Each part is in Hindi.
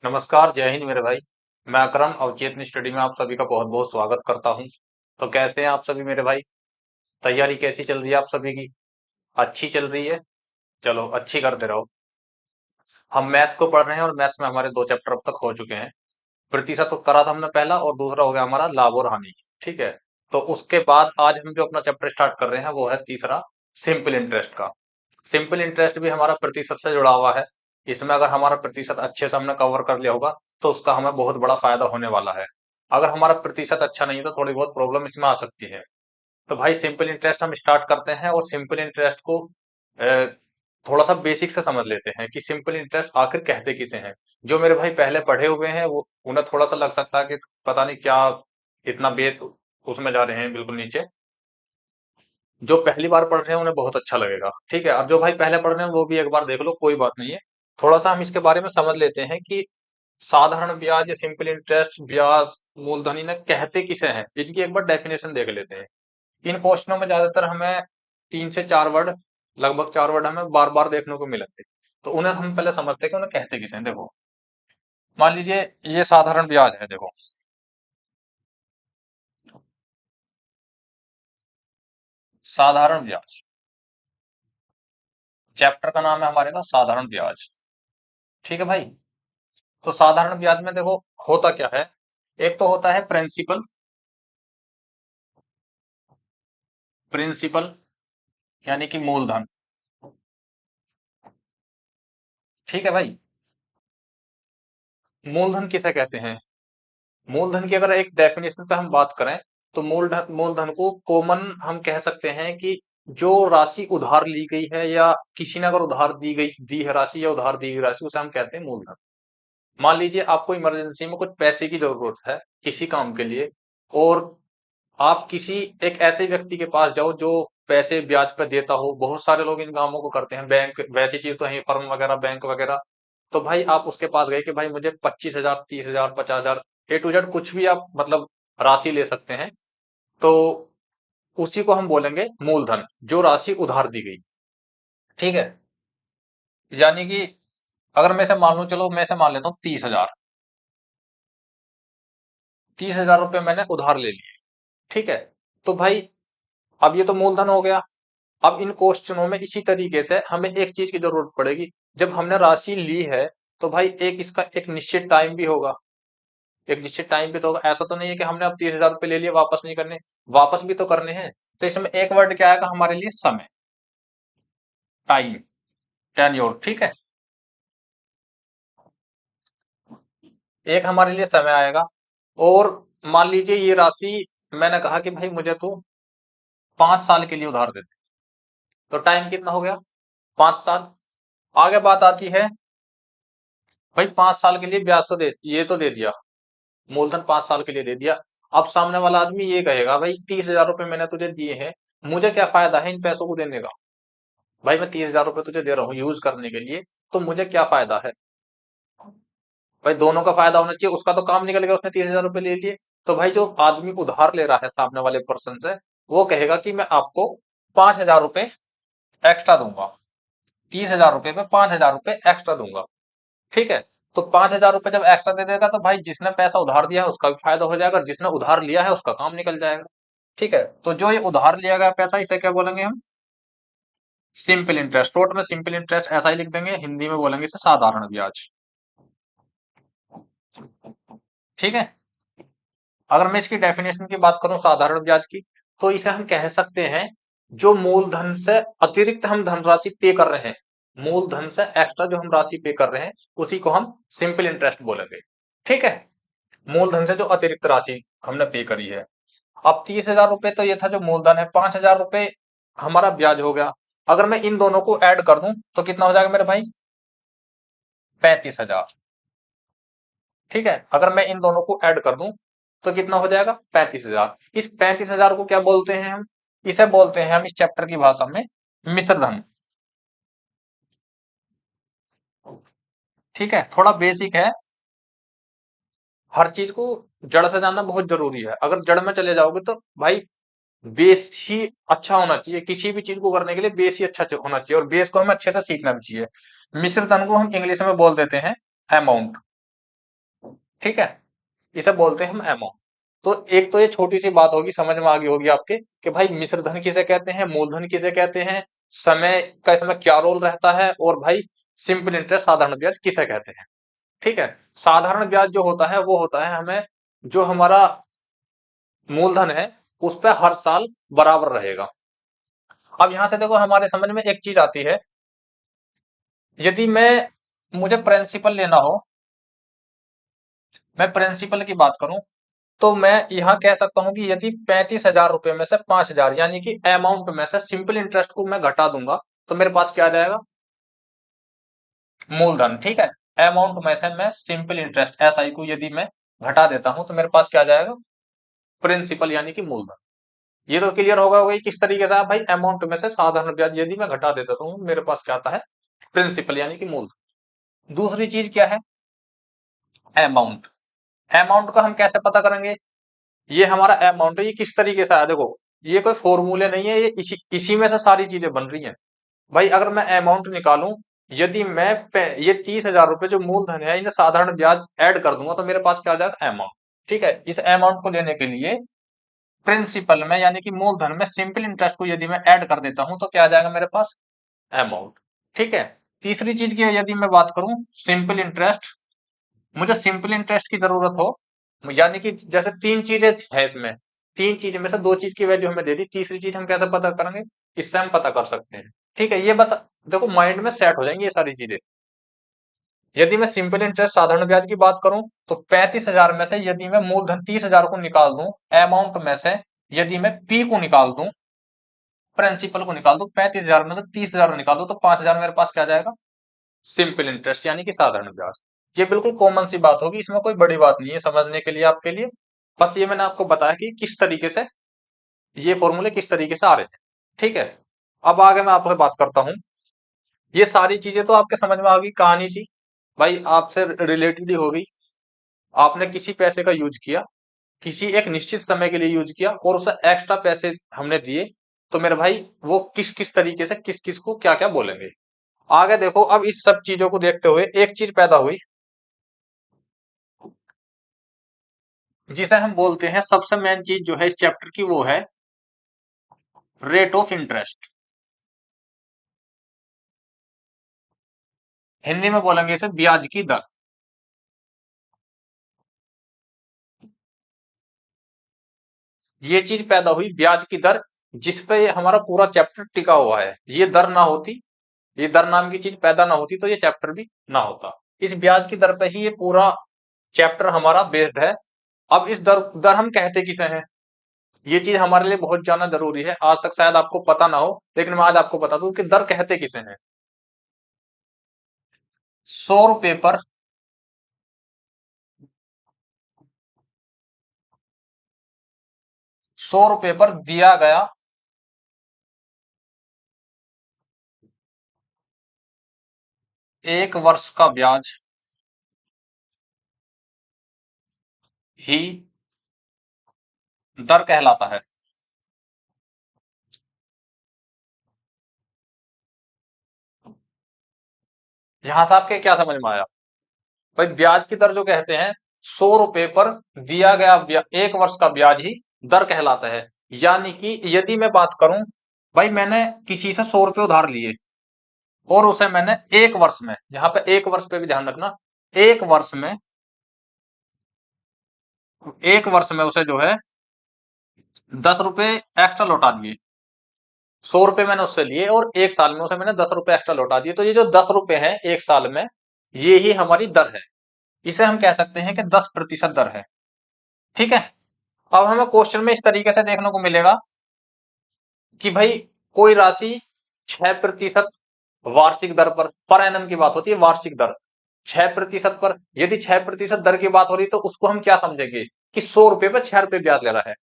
नमस्कार, जय हिंद मेरे भाई। मैं अकरम अवचेतन स्टडी में आप सभी का बहुत बहुत स्वागत करता हूं। तो कैसे हैं आप सभी मेरे भाई? तैयारी कैसी चल रही है आप सभी की? अच्छी चल रही है? चलो अच्छी करते रहो। हम मैथ्स को पढ़ रहे हैं और मैथ्स में हमारे दो चैप्टर अब तक हो चुके हैं। प्रतिशत तो करा था हमने पहला, और दूसरा हो गया हमारा लाभ और हानि। ठीक है। तो उसके बाद आज हम जो अपना चैप्टर स्टार्ट कर रहे हैं वो है तीसरा, सिंपल इंटरेस्ट का। सिंपल इंटरेस्ट भी हमारा प्रतिशत से जुड़ा हुआ है। इसमें अगर हमारा प्रतिशत अच्छे से हमने कवर कर लिया होगा तो उसका हमें बहुत बड़ा फायदा होने वाला है। अगर हमारा प्रतिशत अच्छा नहीं है तो थोड़ी बहुत प्रॉब्लम इसमें आ सकती है। तो भाई सिंपल इंटरेस्ट हम स्टार्ट करते हैं, और सिंपल इंटरेस्ट को अ, थोड़ा सा बेसिक से समझ लेते हैं कि सिंपल इंटरेस्ट आखिर कहते किसे हैं। जो मेरे भाई पहले पढ़े हुए हैं वो उन्हें थोड़ा सा लग सकता है कि पता नहीं क्या, इतना बेस उसमें जा रहे हैं बिल्कुल नीचे। जो पहली बार पढ़ रहे हैं उन्हें बहुत अच्छा लगेगा। ठीक है, और जो भाई पहले पढ़ रहे हैं वो भी एक बार देख लो, कोई बात नहीं है। थोड़ा सा हम इसके बारे में समझ लेते हैं कि साधारण ब्याज या सिंपल इंटरेस्ट, ब्याज, मूलधन, इन्हें कहते किसे हैं, इनकी एक बार डेफिनेशन देख लेते हैं। इन क्वेश्चनों में ज्यादातर हमें 3 से 4 वर्ड, लगभग 4 वर्ड हमें बार बार देखने को मिलेंगे। तो उन्हें हम पहले समझते हैं कि उन्हें कहते किसे हैं। देखो, मान लीजिए ये साधारण ब्याज है। देखो, साधारण ब्याज, चैप्टर का नाम है हमारे का साधारण ब्याज। ठीक है भाई। तो साधारण ब्याज में देखो होता क्या है। एक तो होता है प्रिंसिपल, प्रिंसिपल यानी कि मूलधन। ठीक है भाई। मूलधन किसे कहते हैं? मूलधन की अगर एक डेफिनेशन पे हम बात करें तो मूलधन, मूलधन को कॉमन हम कह सकते हैं कि जो राशि उधार ली गई है, या किसी ने अगर उधार दी है राशि, या उधार दी गई राशि, उसे हम कहते हैं मूलधन। मान लीजिए आपको इमरजेंसी में कुछ पैसे की जरूरत है किसी काम के लिए, और आप किसी एक ऐसे व्यक्ति के पास जाओ जो पैसे ब्याज पर देता हो। बहुत सारे लोग इन कामों को करते हैं, बैंक वैसी चीज तो है, फर्म वगैरह, बैंक वगैरह। तो भाई आप उसके पास गए कि भाई मुझे 25,000, 30,000, 50,000, A to Z कुछ भी आप मतलब राशि ले सकते हैं। तो उसी को हम बोलेंगे मूलधन, जो राशि उधार दी गई। ठीक है। यानी कि अगर मैं से मान लूं, चलो मैं से मान लेता हूँ 30,000, 30,000 रुपये मैंने उधार ले लिए। ठीक है। तो भाई अब ये तो मूलधन हो गया। अब इन क्वेश्चनों में इसी तरीके से हमें एक चीज की जरूरत पड़ेगी। जब हमने राशि ली है तो भाई एक इसका एक निश्चित टाइम भी होगा। एक निश्चित टाइम भी तो होगा। ऐसा तो नहीं है कि हमने अब 30,000 रुपये ले लिए वापस नहीं करने, वापस भी तो करने हैं। तो इसमें एक वर्ड क्या आएगा हमारे लिए? समय, टाइम, टेन्योर। ठीक है। एक हमारे लिए समय आएगा। और मान लीजिए ये राशि, मैंने कहा कि भाई मुझे तू 5 साल के लिए उधार दे दे। तो टाइम कितना हो गया? 5 साल। आगे बात आती है, भाई 5 साल के लिए ब्याज तो दे, ये तो दे दिया, मूलधन 5 साल के लिए दे दिया। अब सामने वाला आदमी ये कहेगा भाई 30,000 रुपये मैंने तुझे दिए हैं, मुझे क्या फायदा है इन पैसों को देने का? भाई मैं 30,000 रुपये तुझे दे रहा हूँ यूज करने के लिए, तो मुझे क्या फायदा है? भाई दोनों का फायदा होना चाहिए, उसका तो काम निकल गया, उसने 30,000 रुपये ले लिए। तो भाई जो आदमी उधार ले रहा है सामने वाले पर्सन से, वो कहेगा कि मैं आपको 5,000 रुपये एक्स्ट्रा दूंगा, 30,000 रुपये में 5,000 रुपये एक्स्ट्रा दूंगा। ठीक है। तो 5,000 रुपये जब एक्स्ट्रा दे देगा तो भाई जिसने पैसा उधार दिया है उसका भी फायदा हो जाएगा, जिसने उधार लिया है उसका काम निकल जाएगा। ठीक है। तो जो ये उधार लिया गया पैसा, इसे क्या बोलेंगे हम? Simple interest. शॉर्ट में सिंपल इंटरेस्ट ऐसा ही लिख देंगे, हिंदी में बोलेंगे इसे साधारण ब्याज। ठीक है। अगर मैं इसकी डेफिनेशन की बात करूं साधारण ब्याज की, तो इसे हम कह सकते हैं जो मूलधन से अतिरिक्त हम धनराशि पे कर रहे हैं, मूलधन से एक्स्ट्रा जो हम राशि पे कर रहे हैं, उसी को हम सिंपल इंटरेस्ट बोलेंगे। ठीक है। मूलधन से जो अतिरिक्त राशि हमने पे करी है। अब 30,000 रुपये तो ये था जो मूलधन है, 5,000 रुपये हमारा ब्याज हो गया। अगर मैं इन दोनों को ऐड कर दूं तो कितना हो जाएगा मेरे भाई? 35,000। ठीक है। अगर मैं इन दोनों को ऐड कर दूं तो कितना हो जाएगा? 35,000। इस 35,000 को क्या बोलते हैं हम? इसे बोलते हैं हम इस चैप्टर की भाषा में मिश्र धन। ठीक है। थोड़ा बेसिक है, हर चीज को जड़ से जानना बहुत जरूरी है। अगर जड़ में चले जाओगे तो भाई बेस ही अच्छा होना चाहिए। किसी भी चीज को करने के लिए बेस ही अच्छा होना चाहिए, और बेस को हमें अच्छे से सीखना भी चाहिए। मिश्र धन को हम इंग्लिश में बोल देते हैं अमाउंट। ठीक है, इसे बोलते हैं हम अमाउंट। तो एक तो ये छोटी सी बात होगी, समझ में आ गई होगी आपके कि भाई मिश्र धन किसे कहते हैं, मूलधन किसे कहते हैं, समय का इसमें क्या रोल रहता है, और भाई सिंपल इंटरेस्ट साधारण ब्याज किसे कहते हैं। ठीक है, साधारण ब्याज जो होता है वो होता है हमें जो हमारा मूलधन है उस पर हर साल बराबर रहेगा। अब यहां से देखो हमारे समझ में एक चीज आती है, यदि मैं मुझे प्रिंसिपल लेना हो, मैं प्रिंसिपल की बात करूं, तो मैं यहां कह सकता हूं कि यदि 35,000 रुपए में से 5,000 यानी कि अमाउंट में से सिंपल इंटरेस्ट को मैं घटा दूंगा तो मेरे पास क्या आ जाएगा, मूलधन। ठीक है, अमाउंट में से मैं सिंपल इंटरेस्ट SI को यदि मैं घटा देता हूं तो मेरे पास क्या आ जाएगा, प्रिंसिपल यानी कि मूलधन। ये तो क्लियर होगा कि किस तरीके से भाई अमाउंट में से साधारण ब्याज यदि मैं घटा देता हूं मेरे पास क्या आता है, प्रिंसिपल यानी कि मूलधन। दूसरी चीज क्या है, अमाउंट। अमाउंट का हम कैसे पता करेंगे, ये हमारा अमाउंट है, ये किस तरीके से आया देखो, ये कोई फॉर्मूले नहीं है, ये इसी में से सारी चीजें बन रही हैं। भाई अगर मैं अमाउंट निकालूं, यदि मैं ये 30,000 रुपए जो मूलधन है इन्हें साधारण ब्याज ऐड कर दूंगा तो मेरे पास क्या आ जाएगा, अमाउंट। ठीक है, इस अमाउंट को लेने के लिए प्रिंसिपल में यानी कि मूलधन में सिंपल इंटरेस्ट को यदि मैं ऐड कर देता हूं तो क्या आ जाएगा मेरे पास, अमाउंट। ठीक है, तीसरी चीज की यदि मैं बात करूं, सिंपल इंटरेस्ट, मुझे सिंपल इंटरेस्ट की जरूरत हो, यानी कि जैसे तीन चीजें है इसमें, तीन चीज में से दो चीज की वैल्यू हमें दे दी, तीसरी चीज हम कैसे पता करेंगे, इससे हम पता कर सकते हैं। ठीक है, ये बस देखो माइंड में सेट हो जाएंगी ये सारी चीजें। यदि मैं सिंपल इंटरेस्ट साधारण ब्याज की बात करूं तो 35,000 में से यदि मैं मूलधन 30,000 को निकाल दूं, अमाउंट में से यदि मैं पी को निकाल दूं, प्रिंसिपल को निकाल दूं, 35,000 में से 30,000 निकाल दूं तो 5,000 मेरे पास क्या आ जाएगा, सिंपल इंटरेस्ट यानी कि साधारण ब्याज। ये बिल्कुल कॉमन सी बात होगी, इसमें कोई बड़ी बात नहीं है समझने के लिए आपके लिए। बस ये मैंने आपको बताया कि किस तरीके से ये फॉर्मूले किस तरीके से आ रहे हैं। ठीक है, अब आगे मैं आपसे बात करता हूं, ये सारी चीजें तो आपके समझ में आ गई, कहानी सी भाई आपसे रिलेटेड ही होगी। आपने किसी पैसे का यूज किया, किसी एक निश्चित समय के लिए यूज किया और उसे एक्स्ट्रा पैसे हमने दिए, तो मेरे भाई वो किस किस तरीके से किस किस को क्या क्या बोलेंगे। आगे देखो, अब इस सब चीजों को देखते हुए एक चीज पैदा हुई जिसे हम बोलते हैं, सबसे मेन चीज जो है इस चैप्टर की वो है रेट ऑफ इंटरेस्ट। हिंदी में बोलेंगे इसे ब्याज की दर। ये चीज पैदा हुई ब्याज की दर, जिस पे ये हमारा पूरा चैप्टर टिका हुआ है। ये दर ना होती, ये दर नाम की चीज पैदा ना होती तो ये चैप्टर भी ना होता। इस ब्याज की दर पे ही ये पूरा चैप्टर हमारा बेस्ड है। अब इस दर दर हम कहते किसे हैं, ये चीज हमारे लिए बहुत जानना जरूरी है, आज तक शायद आपको पता ना हो लेकिन मैं आज आपको बता दूं कि दर कहते किसे हैं। 100 रुपए पर 100 रुपए पर दिया गया एक वर्ष का ब्याज ही दर कहलाता है। यहां से आपके क्या समझ में आया, भाई ब्याज की दर जो कहते हैं, 100 रुपए पर दिया गया एक वर्ष का ब्याज ही दर कहलाता है। यानी कि यदि मैं बात करूं, भाई मैंने किसी से 100 रुपए उधार लिए और उसे मैंने एक वर्ष में, यहां पे एक वर्ष पे भी ध्यान रखना, एक वर्ष में, एक वर्ष में उसे जो है 10 रुपए एक्स्ट्रा लौटा दिए। 100 रुपए मैंने उससे लिए और एक साल में उसे मैंने 10 रुपए एक्स्ट्रा लौटा दिए, तो ये जो 10 रुपए है एक साल में, ये ही हमारी दर है। इसे हम कह सकते हैं कि 10% दर है। ठीक है, अब हमें क्वेश्चन में इस तरीके से देखने को मिलेगा कि भाई कोई राशि 6% वार्षिक दर पर एनम की बात होती है, वार्षिक दर 6% पर, यदि 6% दर की बात हो रही तो उसको हम क्या समझेंगे कि 100 रुपए पे 6 रुपए ब्याज ले रहा है।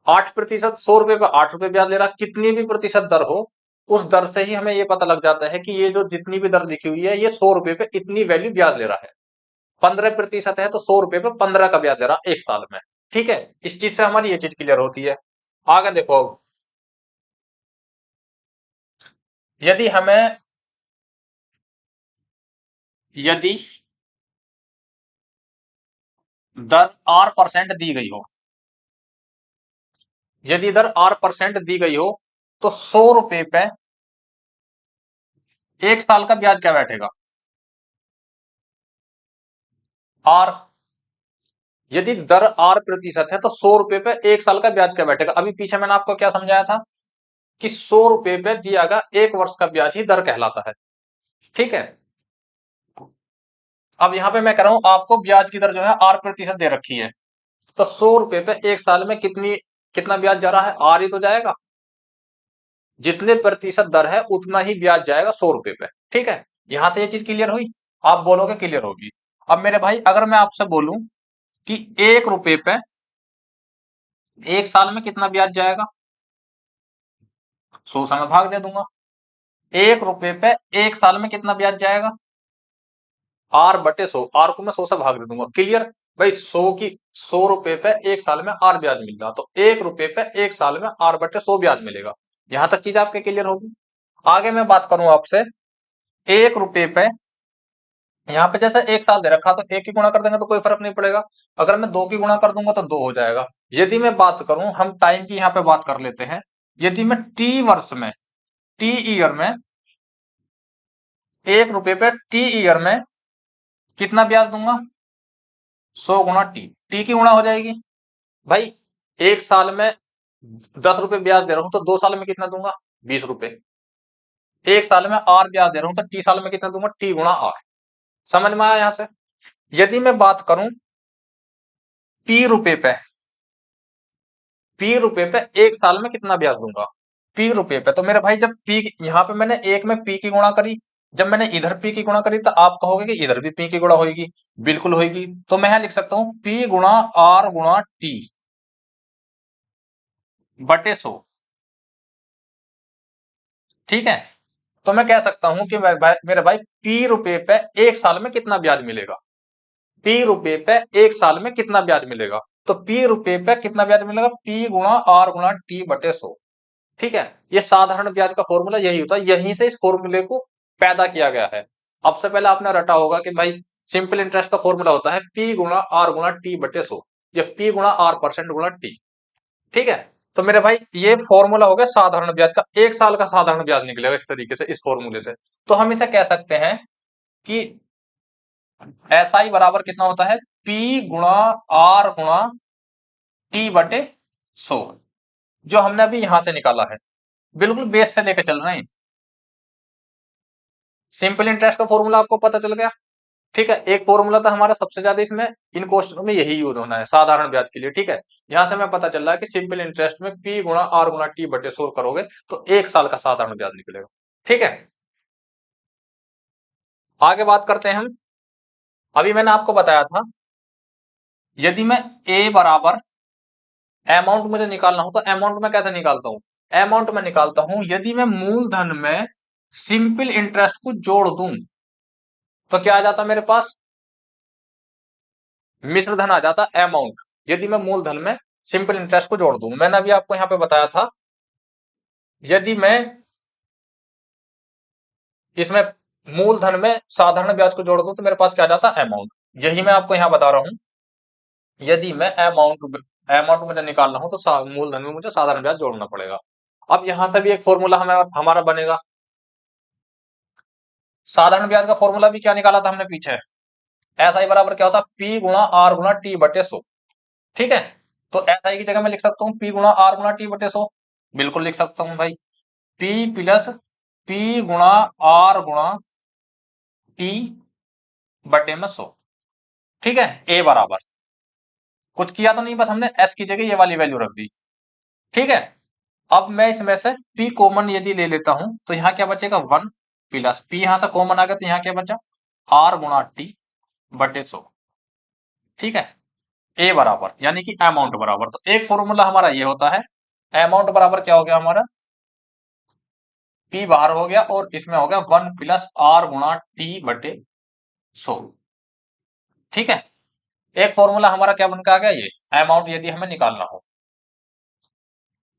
8%, 100 रुपए पे 8 रुपए ब्याज ले रहा है, कितनी भी प्रतिशत दर हो, उस दर से ही हमें ये पता लग जाता है कि ये जो जितनी भी दर लिखी हुई है ये 100 रुपए पे इतनी वैल्यू ब्याज ले रहा है। 15% है तो 100 रुपए पे 15 का ब्याज दे रहा एक साल में। ठीक है, इस चीज से हमारी ये चीज क्लियर होती है। आगे देखो, यदि हमें, यदि दर R% दी गई हो, यदि दर R% दी गई हो तो 100 रुपए पे एक साल का ब्याज क्या बैठेगा? R, यदि दर R% है तो 100 रुपए पे एक साल का ब्याज क्या बैठेगा? अभी पीछे मैंने आपको क्या समझाया था कि 100 रुपए पे दिया गया एक वर्ष का ब्याज ही दर कहलाता है। ठीक है, अब यहां पे मैं कह रहा हूं आपको ब्याज की दर जो है R% दे रखी है, तो 100 रुपए पे एक साल में कितना ब्याज जा रहा है? R ही तो जाएगा। जितने प्रतिशत दर है उतना ही ब्याज जाएगा 100 रुपए पे। ठीक है, यहां से ये चीज क्लियर हुई? आप बोलोगे क्लियर होगी। अब मेरे भाई अगर मैं आपसे बोलूं कि 1 रुपए पे एक साल में कितना ब्याज जाएगा, 100 से मैं भाग दे दूंगा। 1 रुपए पे एक साल में कितना ब्याज जाएगा? R/100, R को मैं 100 से भाग दे दूंगा। क्लियर भाई, 100 रुपए पे एक साल में R ब्याज मिल रहा, तो 1 रुपए पे एक साल में R/100 ब्याज मिलेगा। यहां तक चीज आपके क्लियर होगी। आगे मैं बात करूं आपसे, 1 रुपए पे यहाँ पे जैसे एक साल दे रखा तो एक की गुणा कर देंगे तो कोई फर्क नहीं पड़ेगा। अगर मैं दो की गुणा कर दूंगा तो दो हो जाएगा। यदि मैं बात करूं, हम टाइम की यहाँ पे बात कर लेते हैं, यदि मैं टी वर्ष में, टी ईयर में, 1 रुपए पे टी ईयर में कितना ब्याज दूंगा? 100 गुणा टी की गुणा हो जाएगी। भाई एक साल में 10 रुपए ब्याज दे रहा हूं तो 2 साल में कितना दूंगा? 20 रुपए। एक साल में R ब्याज दे रहा हूं तो टी साल में कितना दूंगा? टी गुणा R। समझ में आया यहां से? यदि मैं बात करूं पी रुपए पे, पी रुपए पे एक साल में कितना ब्याज दूंगा? पी रुपए पे, तो मेरे भाई जब पी, यहां पे मैंने एक में पी की गुणा करी, जब मैंने इधर पी की गुणा करी तो आप कहोगे कि इधर भी पी की गुणा होगी। बिल्कुल होगी, तो मैं यहां लिख सकता हूं पी गुणा R गुणा टी बटे 100। ठीक है, तो मैं कह सकता हूं कि मेरे भाई पी रुपए पे एक साल में कितना ब्याज मिलेगा? पी रुपए पे एक साल में कितना ब्याज मिलेगा? तो पी रुपए पे कितना ब्याज मिलेगा? पी गुणा R गुणा टी बटे 100। ठीक है, ये साधारण ब्याज का फॉर्मूला यही होता है, यहीं से इस फॉर्मूले को पैदा किया गया है। अब से पहले आपने रटा होगा कि भाई सिंपल इंटरेस्ट का फॉर्मूला होता है पी गुणा आर गुणा टी बटे 100, या पी गुणा R% गुणा टी। ठीक है, तो मेरे भाई ये फॉर्मूला हो गया साधारण ब्याज का, एक साल का साधारण ब्याज निकलेगा इस तरीके से, इस फॉर्मूले से। तो हम इसे कह सकते हैं कि SI बराबर कितना होता है? पी गुणा R गुणा टी बटे 100, जो हमने अभी यहां से निकाला है, बिल्कुल बेस से लेकर चल रहे हैं। सिंपल इंटरेस्ट का फॉर्मूला आपको पता चल गया। ठीक है, एक फॉर्मूला था हमारा सबसे ज्यादा इसमें इन क्वेश्चनों में यही यूज होना है साधारण ब्याज के लिए। ठीक है, यहां से हमें पता चल रहा है कि सिंपल इंटरेस्ट में पी गुणा आर गुणा टी बटे 100 करोगे तो एक साल का साधारण ब्याज निकलेगा। ठीक है, आगे बात करते हैं हम। अभी मैंने आपको बताया था, यदि मैं ए बराबर, अमाउंट मुझे निकालना हो तो अमाउंट में कैसे निकालता हूं? अमाउंट में निकालता हूं यदि मैं मूलधन में सिंपल इंटरेस्ट को जोड़ दूं तो क्या आ जाता मेरे पास? मिश्र धन आ जाता अमाउंट, यदि मैं मूलधन में सिंपल इंटरेस्ट को जोड़ दूं। मैंने अभी आपको यहां पे बताया था, यदि मैं इसमें मूलधन में साधारण ब्याज को जोड़ दूं तो मेरे पास क्या आ जाता? अमाउंट। यही मैं आपको यहां बता रहा हूं, यदि मैं अमाउंट अमाउंट मुझे निकालना हो तो मूलधन में मुझे साधारण ब्याज जोड़ना पड़ेगा। अब यहां से भी एक फॉर्मूला हमारा हमारा बनेगा। साधारण ब्याज का फॉर्मूला भी क्या निकाला था हमने पीछे? SI बराबर क्या होता? पी गुणा आर गुणा टी बटे 100। ठीक है, तो SI की जगह मैं लिख सकता हूँ पी गुणा आर गुणा टी बटे 100। बिल्कुल लिख सकता हूँ भाई, पी प्लस पी गुणा आर गुणा टी बटे में 100। ठीक है, ए बराबर, कुछ किया तो नहीं, बस हमने एस की जगह ये वाली वैल्यू रख दी। ठीक है, अब मैं इसमें से पी कॉमन यदि ले लेता हूं तो यहाँ क्या बचेगा? 1 प्लस पी, यहां से कॉमन आ गया तो यहाँ क्या बचा? आर गुणा टी बटे 100। ठीक है, ए बराबर यानी कि अमाउंट बराबर, तो एक फॉर्मूला हमारा ये होता है, अमाउंट बराबर क्या हो गया हमारा? पी बाहर हो गया और इसमें हो गया 1 प्लस आर गुणा टी बटे 100। ठीक है, एक फॉर्मूला हमारा क्या बनकर आ गया? ये अमाउंट यदि हमें निकालना हो।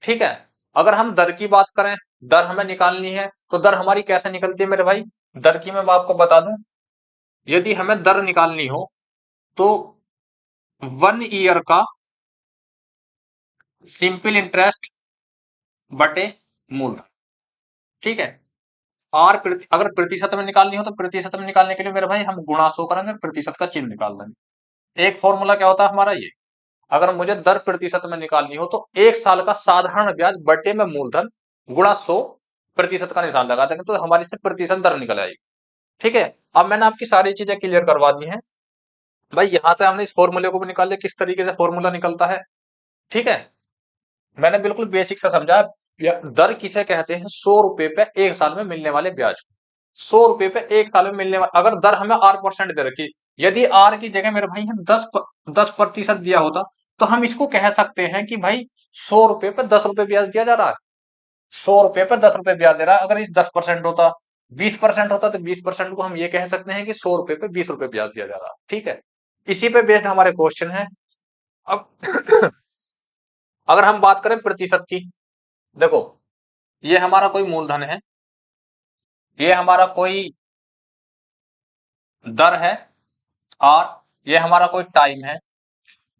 ठीक है, अगर हम दर की बात करें, दर हमें निकालनी है तो दर हमारी कैसे निकलती है मेरे भाई? दर की मैं आपको बता दूं, यदि हमें दर निकालनी हो तो 1 ईयर का सिंपल इंटरेस्ट बटे मूलधन। ठीक है। और अगर प्रतिशत में निकालनी हो तो प्रतिशत में निकालने के लिए मेरे भाई हम गुणा 100 करेंगे, प्रतिशत का चिन्ह निकाल देंगे। एक फॉर्मूला क्या होता है हमारा ये, अगर मुझे दर प्रतिशत में निकालनी हो तो 1 साल का साधारण ब्याज बटे में मूलधन गुणा 100, प्रतिशत का निशान लगा देंगे तो हमारी से प्रतिशत दर निकल आएगी। ठीक है। अब मैंने आपकी सारी चीजें क्लियर करवा दी हैं भाई। यहां से हमने इस फॉर्मूले को भी निकाल लिया, किस तरीके से फॉर्मूला निकलता है। ठीक है। मैंने बिल्कुल बेसिक से समझा। दर किसे कहते हैं? 100 रुपए पे 1 साल में मिलने वाले ब्याज। 100 रुपए पे 1 साल में मिलने वाले, अगर दर हमें 8% दे रखी, यदि आर की जगह मेरे भाई 10% दिया होता तो हम इसको कह सकते हैं कि भाई 100 रुपए पे 10 रुपए ब्याज दिया जा रहा है। 100 रुपए पे 10 रुपए ब्याज दे रहा है। अगर इस 10% होता, 20% होता तो 20% को हम ये कह सकते हैं कि 100 रुपए पे 20 रुपए ब्याज दिया जा रहा है। ठीक है। इसी पे बेस्ड हमारे क्वेश्चन है। अब अगर हम बात करें प्रतिशत की, देखो ये हमारा कोई मूलधन है, ये हमारा कोई दर है, और ये हमारा कोई टाइम है,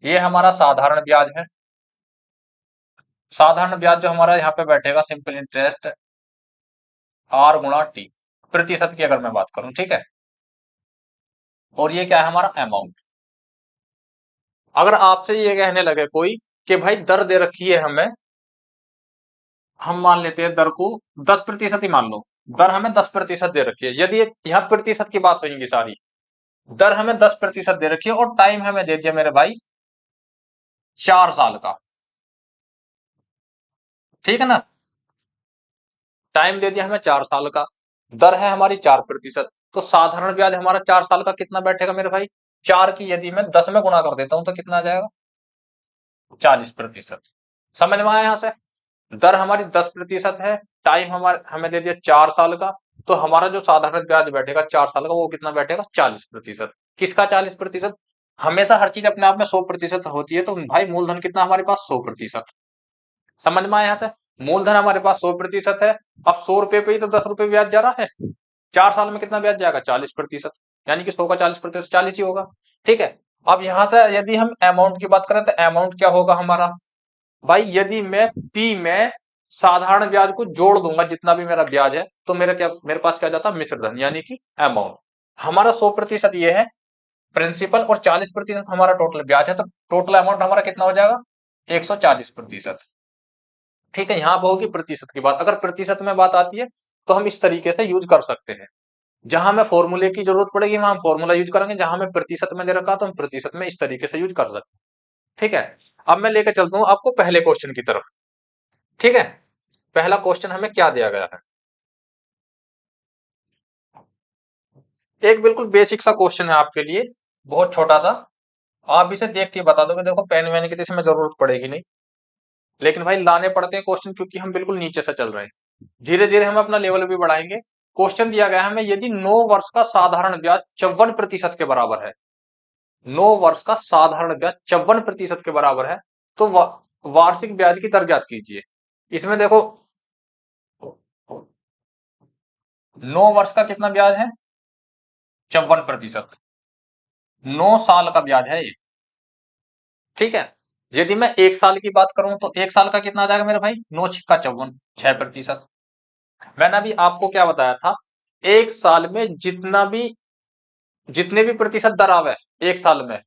ये हमारा साधारण ब्याज है। साधारण ब्याज जो हमारा यहाँ पे बैठेगा सिंपल इंटरेस्ट आर गुणा टी, प्रतिशत की अगर मैं बात करूं। ठीक है। और ये क्या है? हमारा अमाउंट। अगर आपसे ये कहने लगे कोई कि भाई दर दे रखी है हमें, हम मान लेते हैं दर को 10% ही मान लो, दर हमें 10% दे रखी है। यदि यहाँ प्रतिशत की बात होगी सारी, दर हमें 10% दे रखी है और टाइम हमें दे दिया मेरे भाई 4 साल का। ठीक है ना। टाइम दे दिया हमें 4 साल का, दर है हमारी 4%, तो साधारण ब्याज हमारा 4 साल का कितना बैठेगा मेरे भाई? 4 की यदि मैं 10 में गुणा कर देता हूं तो कितना आ जाएगा? 40%। समझ में आया? यहां से दर हमारी 10% है, टाइम हमारे हमें दे दिया 4 साल का, तो हमारा जो साधारण ब्याज बैठेगा 4 साल का वो कितना बैठेगा? 40%। किसका 40%? हमेशा हर चीज अपने आप में 100% होती है, तो भाई मूलधन कितना हमारे पास? 100%। समझ में आया? यहाँ से मूलधन हमारे पास 100% है। अब 100 रुपए पे ही तो 10 रुपए ब्याज जा रहा है, 4 साल में कितना ब्याज जाएगा? 40%। यानी कि 100 का 40%, 40 ही होगा। ठीक है। अब यहां से यदि हम अमाउंट की बात करें तो अमाउंट क्या होगा हमारा? भाई यदि मैं पी में साधारण ब्याज को जोड़ दूंगा, जितना भी मेरा ब्याज है, तो मेरे पास क्या जाता? मिश्र धन, यानी कि अमाउंट। हमारा 100% ये है प्रिंसिपल, और 40% हमारा टोटल ब्याज है, तो टोटल अमाउंट हमारा कितना हो जाएगा? 140%। ठीक है। यहां पर होगी प्रतिशत की बात। अगर प्रतिशत में बात आती है तो हम इस तरीके से यूज कर सकते हैं। जहां हमें फॉर्मूले की जरूरत पड़ेगी वहां हम फॉर्मूला यूज करेंगे, जहां हमें प्रतिशत में दे रखा तो हम प्रतिशत में इस तरीके से यूज कर सकते हैं। ठीक है। अब मैं लेकर चलता हूं आपको पहले क्वेश्चन की तरफ। ठीक है। पहला क्वेश्चन हमें क्या दिया गया है? एक बिल्कुल बेसिक सा क्वेश्चन है आपके लिए, बहुत छोटा सा। आप इसे देख के बता दोगे। देखो पेन वेन की तो इसमें जरूरत पड़ेगी नहीं, लेकिन भाई लाने पड़ते हैं क्वेश्चन, क्योंकि हम बिल्कुल नीचे से चल रहे हैं। धीरे धीरे हम अपना लेवल भी बढ़ाएंगे। क्वेश्चन दिया गया है हमें, यदि 9 वर्ष का साधारण ब्याज 54% के बराबर है, 9 वर्ष का साधारण ब्याज 54% के बराबर है, तो वार्षिक ब्याज की दर ज्ञात कीजिए। इसमें देखो 9 वर्ष का कितना ब्याज है? 54%। 9 साल का ब्याज है ये। ठीक है। यदि मैं 1 साल की बात करूं तो 1 साल का कितना आ जाएगा मेरे भाई? 9 छिक्का 54, 6%। मैंने अभी आपको क्या बताया था? 1 साल में जितने भी प्रतिशत दर आवे 1 साल में,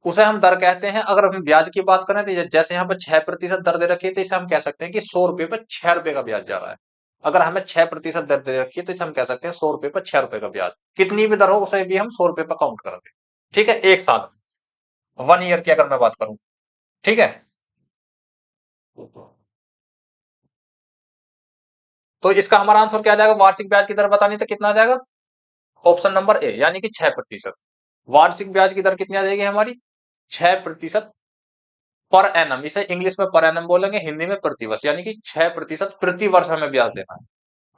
उसे हम दर कहते हैं। अगर हम ब्याज की बात करें तो जैसे यहाँ पर 6% दर दे रखी है, तो इसे हम कह सकते हैं कि 100 रुपए पर 6 रुपए का ब्याज जा रहा है। अगर हमें 6% दर दे रखी है तो इसे हम कह सकते हैं 100 रुपए पर 6 रुपए का ब्याज। कितनी भी दर हो उसे भी हम 100 रुपए पर काउंट करेंगे। ठीक है। 1 साल, 1 ईयर की अगर मैं बात करूं। ठीक है। तो इसका हमारा आंसर क्या आ जाएगा? वार्षिक ब्याज की दर बतानी तो कितना आ जाएगा? ऑप्शन नंबर ए, यानी कि 6%। वार्षिक ब्याज की दर कितनी आ जाएगी हमारी? 6% पर एनम। इसे इंग्लिश में पर एनम बोलेंगे, हिंदी में प्रतिवर्ष, यानी कि 6% प्रति वर्ष हमें ब्याज देना है।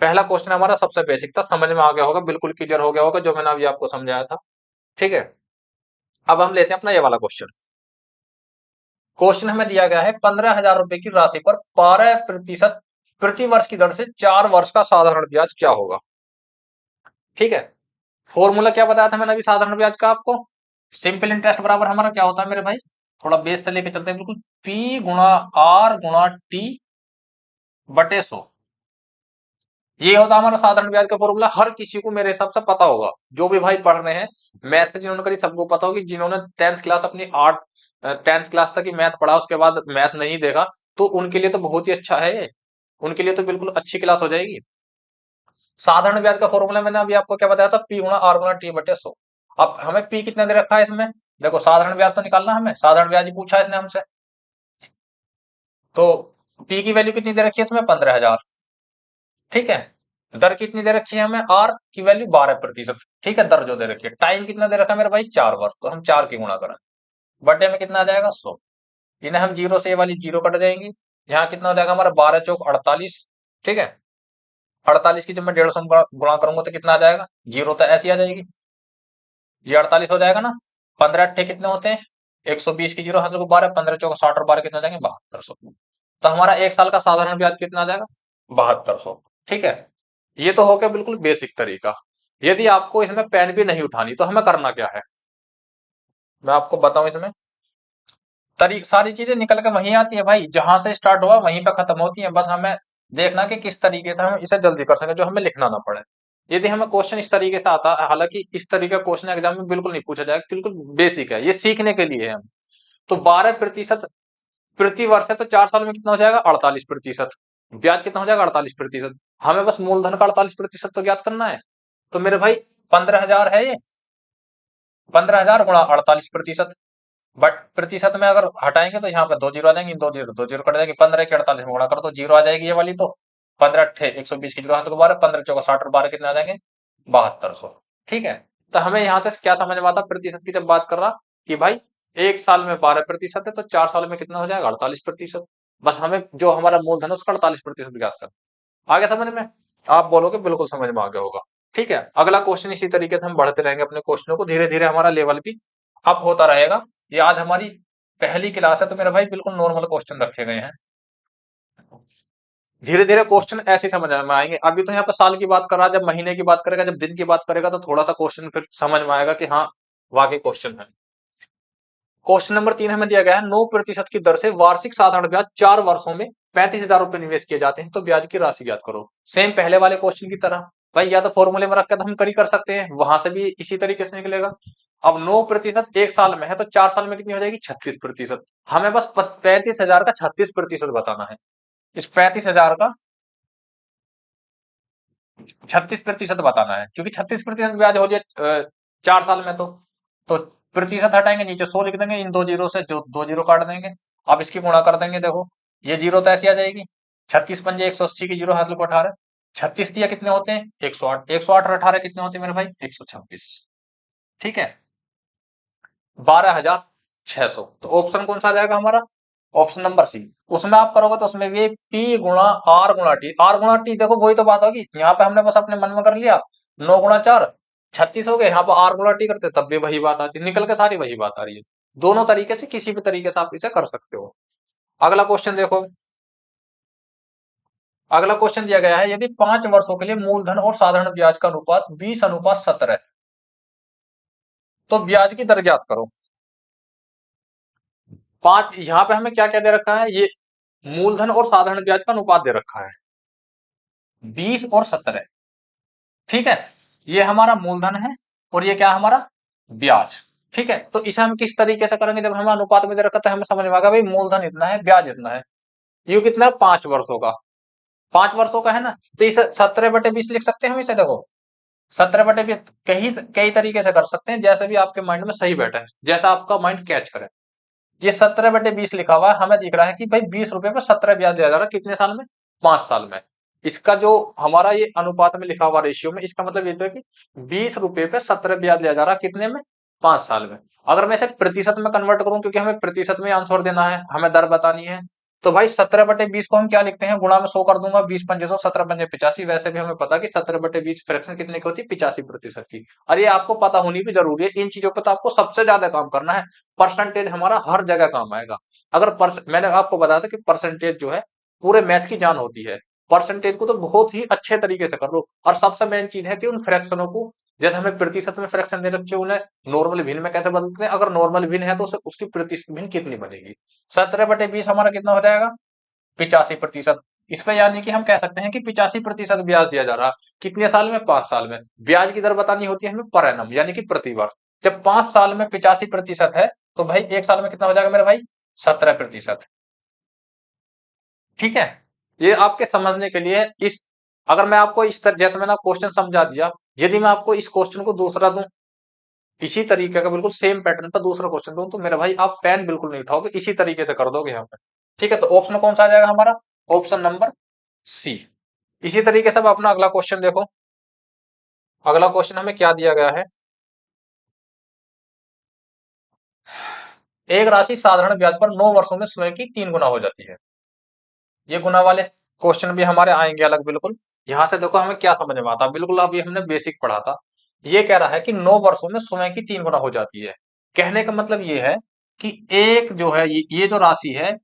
पहला क्वेश्चन हमारा सबसे बेसिक था, समझ में आ गया होगा, बिल्कुल क्लियर हो गया होगा जो मैंने अभी आपको समझाया था। ठीक है। अब हम लेते हैं अपना ये वाला क्वेश्चन। क्वेश्चन हमें दिया गया है 15,000 रुपए की राशि पर 12% प्रति वर्ष की दर से 4 वर्ष का साधारण ब्याज क्या होगा? ठीक है। फॉर्मूला क्या बताया था मैंने अभी साधारण ब्याज का आपको? सिंपल इंटरेस्ट बराबर हमारा क्या होता है मेरे भाई? थोड़ा बेस से लेके चलते हैं बिल्कुल। पी गुणा आर गुणा टी बटे 100, ये होता है हमारा साधारण ब्याज का फॉर्मूला। हर किसी को मेरे हिसाब से पता होगा, जो भी भाई पढ़ रहे हैं मैथ से जिन्होंने करी सबको पता होगी। जिन्होंने 10th क्लास अपनी आर्ट 10th क्लास तक ही मैथ पढ़ा, उसके बाद मैथ नहीं देखा, तो उनके लिए तो बहुत ही अच्छा है ये। उनके लिए तो बिल्कुल अच्छी क्लास हो जाएगी। साधारण ब्याज का फॉर्मूला मैंने अभी आपको क्या बताया था, पी गुणा आर गुणा टी बटे 100। अब हमें पी कितना दे रखा है इसमें, देखो साधारण ब्याज तो निकालना है हमें, साधारण ब्याज ही पूछा है इसने हमसे। तो पी की वैल्यू कितनी दे रखी है इसमें, 15,000। ठीक है, दर कितनी दे रखी है हमें, आर की वैल्यू 12%। ठीक है, दर जो दे रखी है, टाइम कितना दे रखा है मेरे भाई, 4 वर्ष, तो हम 4 की गुणा करें, बटे में कितना आ जाएगा, 100। इन्हें हम जीरो से, ये वाली जीरो कट जाएंगी, यहाँ कितना हो जाएगा हमारा, 12 चौक 48। ठीक है, 48 की जब मैं 150 गुणा करूंगा तो कितना आ जाएगा, जीरो तो ऐसी आ जाएगी, ये 48 हो जाएगा ना। 15 अट्ठे कितने होते हैं, 120 की जीरो हाथ को 12, 15 चौक 60 और 12 कितना आ जाएंगे, 7200। तो हमारा 1 साल का साधारण ब्याज कितना आ जाएगा, 7200। ठीक है, ये तो हो गया बिल्कुल बेसिक तरीका। यदि आपको इसमें पेन भी नहीं उठानी तो हमें करना क्या है, मैं आपको बताऊं इसमें तरीक सारी चीजें निकल के वहीं आती है भाई, जहां से स्टार्ट हुआ वहीं पे खत्म होती है। बस हमें देखना कि किस तरीके से हम इसे जल्दी कर सकें, जो हमें लिखना ना पड़े। यदि हमें क्वेश्चन इस तरीके से आता है, हालांकि इस तरीके का क्वेश्चन एग्जाम में बिल्कुल नहीं पूछा जाएगा, बिल्कुल बेसिक है, ये सीखने के लिए है हम। तो 12% प्रति वर्ष है, तो 4 साल में कितना हो जाएगा, 48%। ब्याज कितना हो जाएगा, 48%। हमें बस मूलधन का 48% तो ज्ञात करना है। तो मेरे भाई 15,000 है ये, 15,000 गुणा 48%। बट प्रतिशत में अगर हटाएंगे तो यहाँ पे 2 जीरो आ जाएंगे, 2 जीरो कट जाएंगे, 15 के 48 में गुणा करो तो जीरो आ जाएगी ये वाली। तो 15 अट्ठे 120 की जीरो हाथ को 12, 15 चौका 60 और 12 कितने आ जाएंगे, 7200। ठीक है, तो हमें यहाँ से क्या समझ में आता, प्रतिशत की जब बात कर रहा कि भाई 1 साल में 12% है, तो 4 साल में कितना हो जाएगा, 48%। बस हमें जो हमारा मूलधन है उसका 48% ज्ञात करना। आगे समझ में, आप बोलोगे बिल्कुल समझ में आ गया होगा। ठीक है, अगला क्वेश्चन इसी तरीके से हम बढ़ते रहेंगे अपने क्वेश्चनों को, धीरे धीरे हमारा लेवल भी अप होता रहेगा। ये आज हमारी पहली क्लास है, तो मेरे भाई बिल्कुल नॉर्मल क्वेश्चन रखे गए हैं। धीरे धीरे क्वेश्चन ऐसे समझ में आएंगे। अभी तो यहाँ पे साल की बात कर रहा है, जब महीने की बात करेगा, जब दिन की बात करेगा, तो थोड़ा सा क्वेश्चन फिर समझ में आएगा कि हाँ वाकई क्वेश्चन है। क्वेश्चन नंबर 3 हमें दिया गया है, 9% की दर से वार्षिक साधारण ब्याज 4 वर्षों में 35,000 रुपए निवेश किए जाते हैं, तो ब्याज की राशि ज्ञात करो। सेम पहले वाले क्वेश्चन की तरह भाई, या तो फॉर्मूले में रखकर तो हम कर सकते हैं, वहां से भी इसी तरीके से निकलेगा। अब 9% 1 साल में है, तो 4 साल में कितनी हो जाएगी, 36%। हमें बस 35,000 का 36% बताना है। इस 35,000 का 36% बताना है, क्योंकि 36% ब्याज हो जाए 4 साल में। तो प्रतिशत हटाएंगे, नीचे 100 लिख देंगे, इन 2 जीरो से जो 2 जीरो काट देंगे। अब इसकी गुणा कर देंगे, देखो ये जीरो तो ऐसी आ जाएगी, 36 पंजे 180 की जीरो हासिल को 18, 36 दिया कितने होते हैं, 108, 108 और 18 कितने होते हैं मेरे भाई, 126। ठीक है, 12,600। तो ऑप्शन कौन सा आ जाएगा हमारा, ऑप्शन नंबर सी। उसमें आप करोगे तो उसमें भी पी गुणा आर गुणा टी, आर गुणा टी, देखो वही तो बात होगी, यहाँ पे हमने बस अपने मन में कर लिया, 9 गुणा 4 36 हो गए, यहाँ पर आर गुणा टी करते तब भी वही बात आती, निकल के सारी वही बात आ रही है। दोनों तरीके से, किसी भी तरीके से आप इसे कर सकते हो। अगला क्वेश्चन देखो, अगला क्वेश्चन दिया गया है, यदि 5 वर्षों के लिए मूलधन और साधारण ब्याज का अनुपात 20:17 है, तो ब्याज की दर ज्ञात करो। पांच, यहाँ पे हमें क्या क्या दे रखा है, ये मूलधन और साधारण ब्याज का अनुपात दे रखा है, 20 और 17। ठीक है, ये हमारा मूलधन है और ये क्या है हमारा ब्याज। ठीक है, तो इसे हम किस तरीके से करेंगे, जब हमें अनुपात में दे रखा था हमें समझ में आएगा भाई मूलधन इतना है, ब्याज इतना है। ये कितना है, 5 वर्षों का, 5 वर्षों का है ना, तो इसे 17/20 लिख सकते हैं हम इसे, देखो 17/20 कई कई तरीके से कर सकते हैं, जैसे भी आपके माइंड में सही बैठा है, जैसा आपका माइंड कैच करे। ये 17/20 लिखा हुआ है, हमें दिख रहा है कि भाई 20 रुपए पे 17 ब्याज दिया जा रहा है, कितने साल में, 5 साल में। इसका जो हमारा ये अनुपात में लिखा हुआ रेशियो में, इसका मतलब ये तो है कि 20 रुपए पे 17 ब्याज दिया जा रहा है, कितने में, 5 साल में। अगर मैं इसे प्रतिशत में कन्वर्ट करूं, क्योंकि हमें प्रतिशत में आंसर देना है, हमें दर बतानी है, तो भाई 17/20 को हम क्या लिखते हैं, गुणा में 100 कर दूंगा, 20 पंजे 100, 17 पंजे 85। वैसे भी हमें पता कि 17/20 फ्रैक्शन कितने की होती है, 85% की। और ये आपको पता होनी भी जरूरी है, इन चीजों पर तो आपको सबसे ज्यादा काम करना है। परसेंटेज हमारा हर जगह काम आएगा। अगर मैंने आपको बताया था कि परसेंटेज जो है पूरे मैथ की जान होती है, परसेंटेज को तो बहुत ही अच्छे तरीके से कर लो। और सबसे मेन चीज है कि उन फ्रैक्शनों को जैसे हमें प्रतिशत में फ्रैक्शन दे रखे उन्हें नॉर्मल भिन्न में कैसे बदलते हैं, अगर नॉर्मल भिन्न है तो उसकी प्रतिशत भिन्न कितनी बनेगी। 17/20 हमारा कितना हो जाएगा, 85%। इस पे यानी कि हम कह सकते हैं कि 85% ब्याज दिया जा रहा, कितने साल में, 5 साल में। ब्याज की दर बतानी होती है हमें पर एनम, यानी कि प्रति वर्ष। जब 5 साल में 85% है तो भाई 1 साल में कितना हो जाएगा मेरे भाई, 17%। ठीक है, ये आपके समझने के लिए। इस अगर मैं आपको इस तरह, जैसे मैंने क्वेश्चन समझा दिया, यदि मैं आपको इस क्वेश्चन को दूसरा दूं, इसी तरीके का बिल्कुल सेम पैटर्न पर दूसरा क्वेश्चन दूं, तो मेरे भाई आप पेन बिल्कुल नहीं उठाओगे, इसी तरीके से कर दोगे यहाँ पे। ठीक है, तो ऑप्शन कौन सा आ जाएगा हमारा, ऑप्शन नंबर सी। इसी तरीके से अब अपना अगला क्वेश्चन देखो। अगला क्वेश्चन हमें क्या दिया गया है, एक राशि साधारण ब्याज पर 9 वर्षों में स्वयं की 3 गुना हो जाती है। ये गुना वाले क्वेश्चन भी हमारे आएंगे अलग बिल्कुल। यहां से देखो हमें क्या समझ में आता, बिल्कुल अभी हमने बेसिक पढ़ा था। ये कह रहा है कि 9 वर्षों में स्वयं की 3 गुना हो जाती है। कहने का मतलब ये है कि एक जो है ये जो राशि है,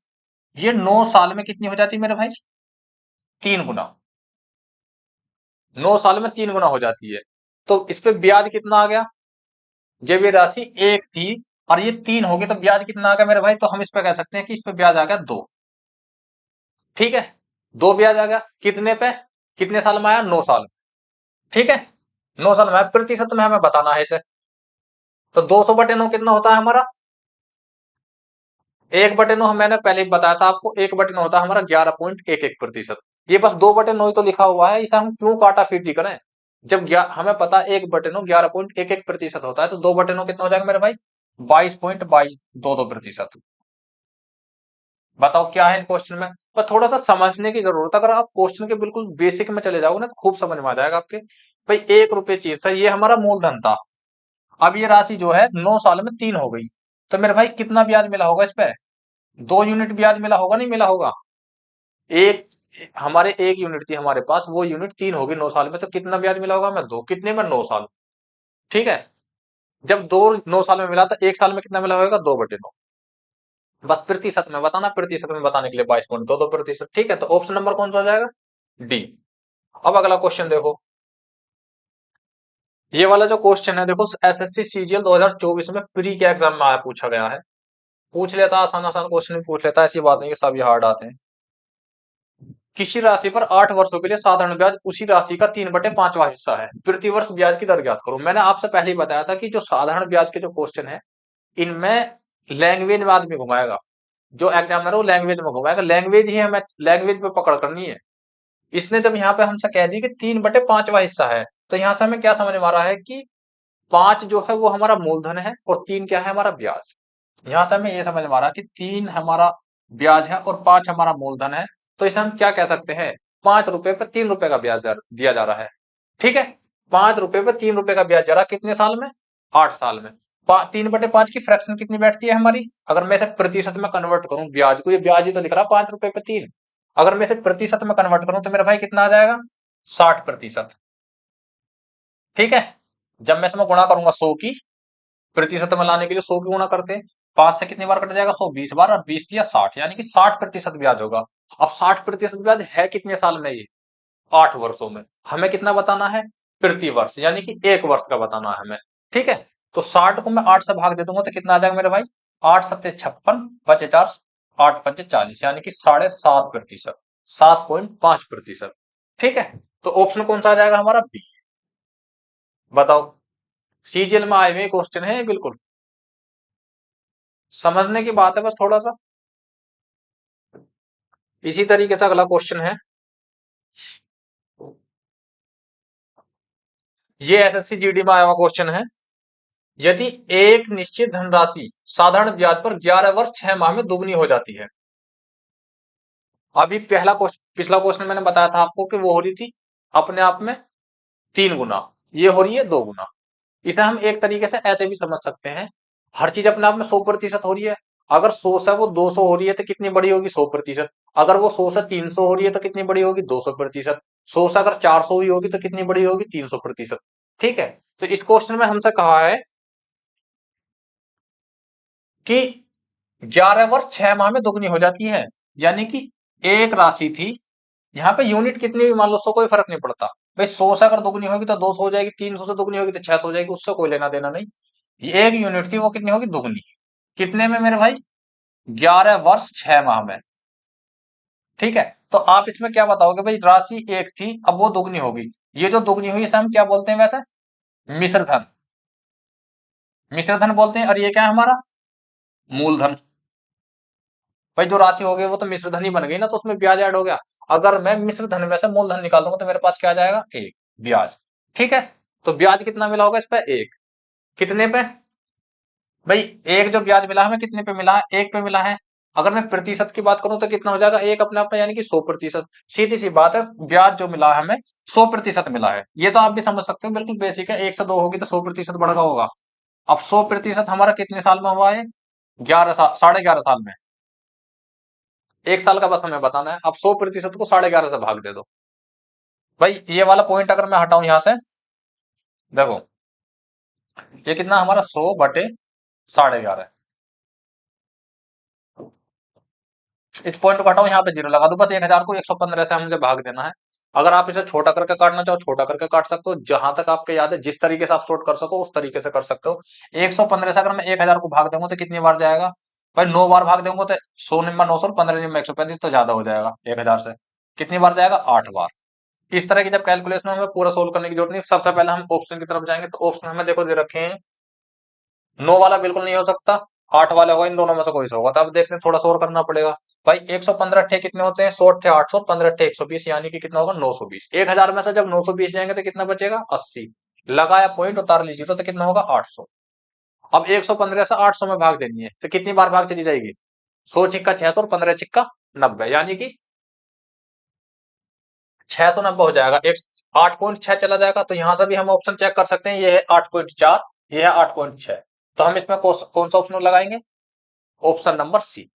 ये 9 साल में कितनी हो जाती है मेरे भाई, 3 गुना। 9 साल में 3 गुना हो जाती है। तो इस पे ब्याज कितना आ गया, जब ये राशि एक थी और ये 3 हो गई तो ब्याज कितना आ गया मेरे भाई, तो हम इस पे कह सकते हैं कि इस पे ब्याज आ गया 2। ठीक है, 2 ब्याज आ गया कितने पे, कितने साल में आया, 9 साल में। ठीक है, 9 साल में प्रतिशत में हमें बताना है इसे। तो 200/9 कितना होता है हमारा, 1/9 मैंने पहले ही बताया था आपको, 1/9 होता है हमारा 11.11%। ये बस 2/9 ही तो लिखा हुआ है, इसे हम क्यों काटा फीटी करें। जब हमें पता है 1/9 11.11% होता है, तो 2/9 कितना हो जाएगा मेरे भाई, 22.2222%। बताओ क्या है इन क्वेश्चन में, पर थोड़ा सा समझने की जरूरत है। अगर आप क्वेश्चन के बिल्कुल बेसिक में चले जाओगे ना, तो खूब समझ में आ जाएगा आपके। भाई 1 रुपए चीज था, ये हमारा मूलधन था। अब ये राशि जो है 9 साल में 3 हो गई, तो मेरे भाई कितना ब्याज मिला होगा इस पे, 2 यूनिट ब्याज मिला होगा, नहीं मिला होगा। एक हमारे 1 यूनिट थी हमारे पास, वो यूनिट 3 होगी 9 साल में, तो कितना ब्याज मिला होगा, मैं 2, कितने में, 9 साल। ठीक है, जब 2 9 साल में मिला, तो 1 साल में कितना मिला होगा, 2/9। बस प्रतिशत में बताना, प्रतिशत में बताने के लिए 22.22%। ठीक है, तो ऑप्शन नंबर कौन सा हो जाएगा, डी। अब अगला क्वेश्चन देखो। ये वाला जो क्वेश्चन है देखो, एसएससी सीजीएल 2024 में प्री के एग्जाम में आया, पूछा गया है। पूछ लेता, आसान आसान क्वेश्चन भी पूछ लेता, ऐसी बात नहीं कि सभी हार्ड आते हैं। किसी राशि पर 8 वर्षों के लिए साधारण ब्याज उसी राशि का 3/5वां हिस्सा है, प्रति वर्ष ब्याज की दर ज्ञात करो। मैंने आपसे पहले ही बताया था कि जो साधारण ब्याज के जो क्वेश्चन है, इनमें लैंग्वेज में आदमी घुमाएगा, जो एग्जामिनर है वो लैंग्वेज में घुमाएगा, लैंग्वेज ही हमें लैंग्वेज पे पकड़ करनी है। इसने जब यहाँ पे हमसे कह दी कि 3/5वां हिस्सा है, तो यहाँ से हमें क्या समझ में आ रहा है कि 5 जो है वो हमारा मूलधन है और 3 क्या है, हमारा ब्याज। यहां से हमें ये समझ में आ रहा है कि 3 हमारा ब्याज है और 5 हमारा मूलधन है। तो इसे हम क्या कह सकते हैं, 5 रुपए पर 3 रुपए का ब्याज दिया जा रहा है। ठीक है, 5 रुपए पर 3 रुपए का ब्याज जा रहा है, कितने साल में, 8 साल में। 3/5 की फ्रैक्शन कितनी बैठती है हमारी, अगर मैं इसे प्रतिशत में कन्वर्ट करूं, ब्याज को, ये ब्याज ही तो लिख रहा है 5 रुपए पर 3। अगर मैं इसे प्रतिशत में कन्वर्ट करूं तो मेरा भाई कितना आ जाएगा, 60%। ठीक है, जब मैं इसमें गुणा करूंगा 100 की, प्रतिशत में लाने के लिए 100 की गुणा करते हैं, 5 से कितनी बार कट जाएगा, 100 20 बार, और 20 या 60, यानी कि 60% ब्याज होगा। अब 60% ब्याज है कितने साल में, ये 8 वर्षों में। हमें कितना बताना है, प्रति वर्ष, यानी कि 1 वर्ष का बताना है हमें। ठीक है, तो 60 को मैं 8 से भाग दे दूंगा तो कितना आ जाएगा मेरे भाई, 8×7=56, बचे 4, 8×5=40, यानी कि 7.5%, 7.5%। ठीक है, तो ऑप्शन कौन सा आ जाएगा हमारा, बी। बताओ, सीजीएल में आए हुए क्वेश्चन है बिल्कुल, समझने की बात है बस थोड़ा सा। इसी तरीके से अगला क्वेश्चन है, ये एसएससी जीडी में आया हुआ क्वेश्चन है। यदि एक निश्चित धनराशि साधारण ब्याज पर 11 वर्ष 6 माह में दुगनी हो जाती है। अभी पहला क्वेश्चन, पिछला क्वेश्चन मैंने बताया था आपको कि वो हो रही थी अपने आप में 3 गुना, ये हो रही है 2 गुना। इसे हम एक तरीके से ऐसे भी समझ सकते हैं, हर चीज अपने आप में 100% हो रही है। अगर 100 से वो 200 हो रही है तो कितनी बड़ी होगी, 100%। अगर वो 100 से 300 हो रही है तो कितनी बड़ी होगी, 200%। 100 से अगर 400 हुई होगी तो कितनी बड़ी होगी, 300%। ठीक है, तो इस क्वेश्चन में हमसे कहा है कि 11 वर्ष 6 माह में दोगुनी हो जाती है, यानी कि एक राशि थी, यहाँ पे यूनिट कितनी भी मान लो, 100 कोई फर्क नहीं पड़ता। भाई 100 से अगर दुगनी होगी तो 200 हो जाएगी, 300 से दुगनी होगी तो 600 हो जाएगी, उससे कोई लेना देना नहीं। ये एक यूनिट थी, वो कितनी होगी, दुगनी। कितने में मेरे भाई, 11 वर्ष 6 माह में। ठीक है, तो आप इसमें क्या बताओगे भाई, राशि एक थी, अब वो दुगनी होगी। ये जो दुगनी हुई इसे हम क्या बोलते हैं वैसे, मिश्र धन। मिश्र धन बोलते हैं। और ये क्या है हमारा, मूलधन। भाई जो राशि हो गई वो तो मिश्र धन ही बन गई ना, तो उसमें ब्याज ऐड हो गया। अगर मैं मिश्र धन में से मूलधन निकाल दूंगा तो मेरे पास क्या आ जाएगा, एक ब्याज। ठीक है, तो ब्याज कितना मिला होगा इस पे, एक। कितने पे, भाई एक जो ब्याज मिला हमें कितने पे मिला है, एक पे मिला है। अगर मैं प्रतिशत की बात करूं तो कितना हो जाएगा, एक अपने आप में, यानी कि 100%। सीधी सी बात है, ब्याज जो मिला है हमें 100% मिला है। ये तो आप भी समझ सकते हो, बिल्कुल बेसिक है। एक से दो होगी तो 100% बढ़ गया होगा। अब 100% हमारा कितने साल में हुआ है, 11 साल, 11.5 साल में। एक साल का बस हमें बताना है। अब 100% को 11.5 से भाग दे दो। भाई ये वाला पॉइंट अगर मैं हटाऊं यहां से, देखो ये कितना हमारा, 100/11.5। इस पॉइंट को हटाओ, यहाँ पे जीरो लगा दो, बस 1000 को 115 से मुझे भाग देना है। अगर आप इसे छोटा करके काटना चाहो, छोटा करके काट सकते हो, जहां तक आपके याद है जिस तरीके से आप सोल्व कर सको उस तरीके से कर सकते हो। 115 से अगर मैं 1000 को भाग दूंगा तो कितनी बार जाएगा, भाई 9 बार भाग देंगे तो 100 निम्बा 900, 15 निम्बा 135, तो ज्यादा हो जाएगा 1000 से। कितनी बार जाएगा, 8 बार। इस तरह की जब कैलकुलेशन में हमें पूरा सोल्व करने की जरूरत नहीं, सबसे पहले हम ऑप्शन की तरफ जाएंगे। तो ऑप्शन हमें देखो दे रखे हैं, 9 वाला बिल्कुल नहीं हो सकता, 8 वाला होगा, इन दोनों में से कोई सा होगा। तो अब देखने थोड़ा सा और करना पड़ेगा। भाई 115 अट्ठे कितने होते हैं, 100 अट्ठे 800, 15 अट्ठे 120, यानी कि कितना होगा, 920। 1000 में से जब 920 जाएंगे तो कितना बचेगा, 80। लगाया पॉइंट, उतार लीजिए तो कितना होगा, 800। अब 115 से 800 में भाग देनी है तो कितनी बार भाग चली जाएगी, 100 छिक्का 600 और 15 छिक्का 90, यानी कि 690 हो जाएगा। एक 8.6 चला जाएगा। तो यहां से भी हम ऑप्शन चेक कर सकते हैं, ये है 8.4, ये है 8.6। तो हम इसमें कौन सा ऑप्शन लगाएंगे, ऑप्शन नंबर सी।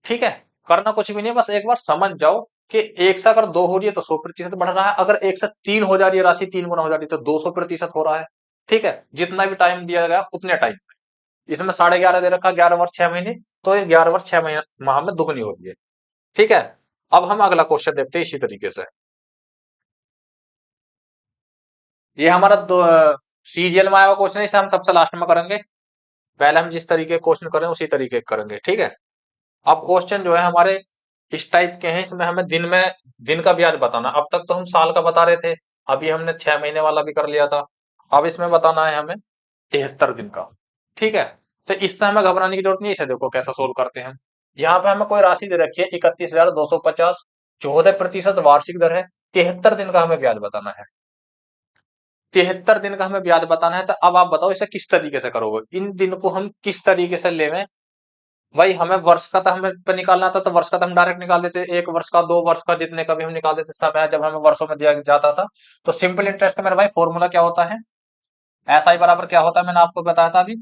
ठीक है, करना कुछ भी नहीं, बस एक बार समझ जाओ कि एक से अगर दो हो रही है तो 100% बढ़ रहा है, अगर एक से 3 हो जा रही है, राशि 3 गुना हो जा रही है तो 200% हो रहा है। ठीक है, जितना भी टाइम दिया गया उतने टाइम, इसमें 11.5 दे रखा, 11 वर्ष 6 महीने, तो ये 11 वर्ष 6 महीने माह में दुगनी हो रही है। ठीक है, अब हम अगला क्वेश्चन देखते हैं इसी तरीके से। ये हमारा सीजीएल में आया हुआ क्वेश्चन है, इसे हम सबसे लास्ट में करेंगे। पहले हम जिस तरीके क्वेश्चन करें उसी तरीके करेंगे। ठीक है, अब क्वेश्चन जो है हमारे इस टाइप के हैं, इसमें हमें दिन का ब्याज बताना। अब तक तो हम साल का बता रहे थे, अभी हमने 6 महीने वाला भी कर लिया था। अब इसमें बताना है हमें 73 दिन का। ठीक है, तो इससे हमें घबराने की जरूरत नहीं है। इसे देखो कैसा सोल्व करते हैं हम। यहाँ पे हमें कोई राशि दे रखी है 31,250, 14% वार्षिक दर है, 73 दिन का हमें ब्याज बताना है। 73 दिन का हमें ब्याज बताना है। तो अब आप बताओ इसे किस तरीके से करोगे, इन दिन को हम किस तरीके से लेवे। भाई हमें वर्ष का तो हमें पे निकालना था, तो वर्ष का तो हम डायरेक्ट निकाल देते, 1 वर्ष का, 2 वर्ष का, जितने का भी हम निकाल देते। समय जब हमें वर्षों में दिया जाता था। तो सिंपल इंटरेस्ट का मेरे भाई फॉर्मूला क्या होता है, एस आई बराबर क्या होता है, मैंने आपको बताया था अभी,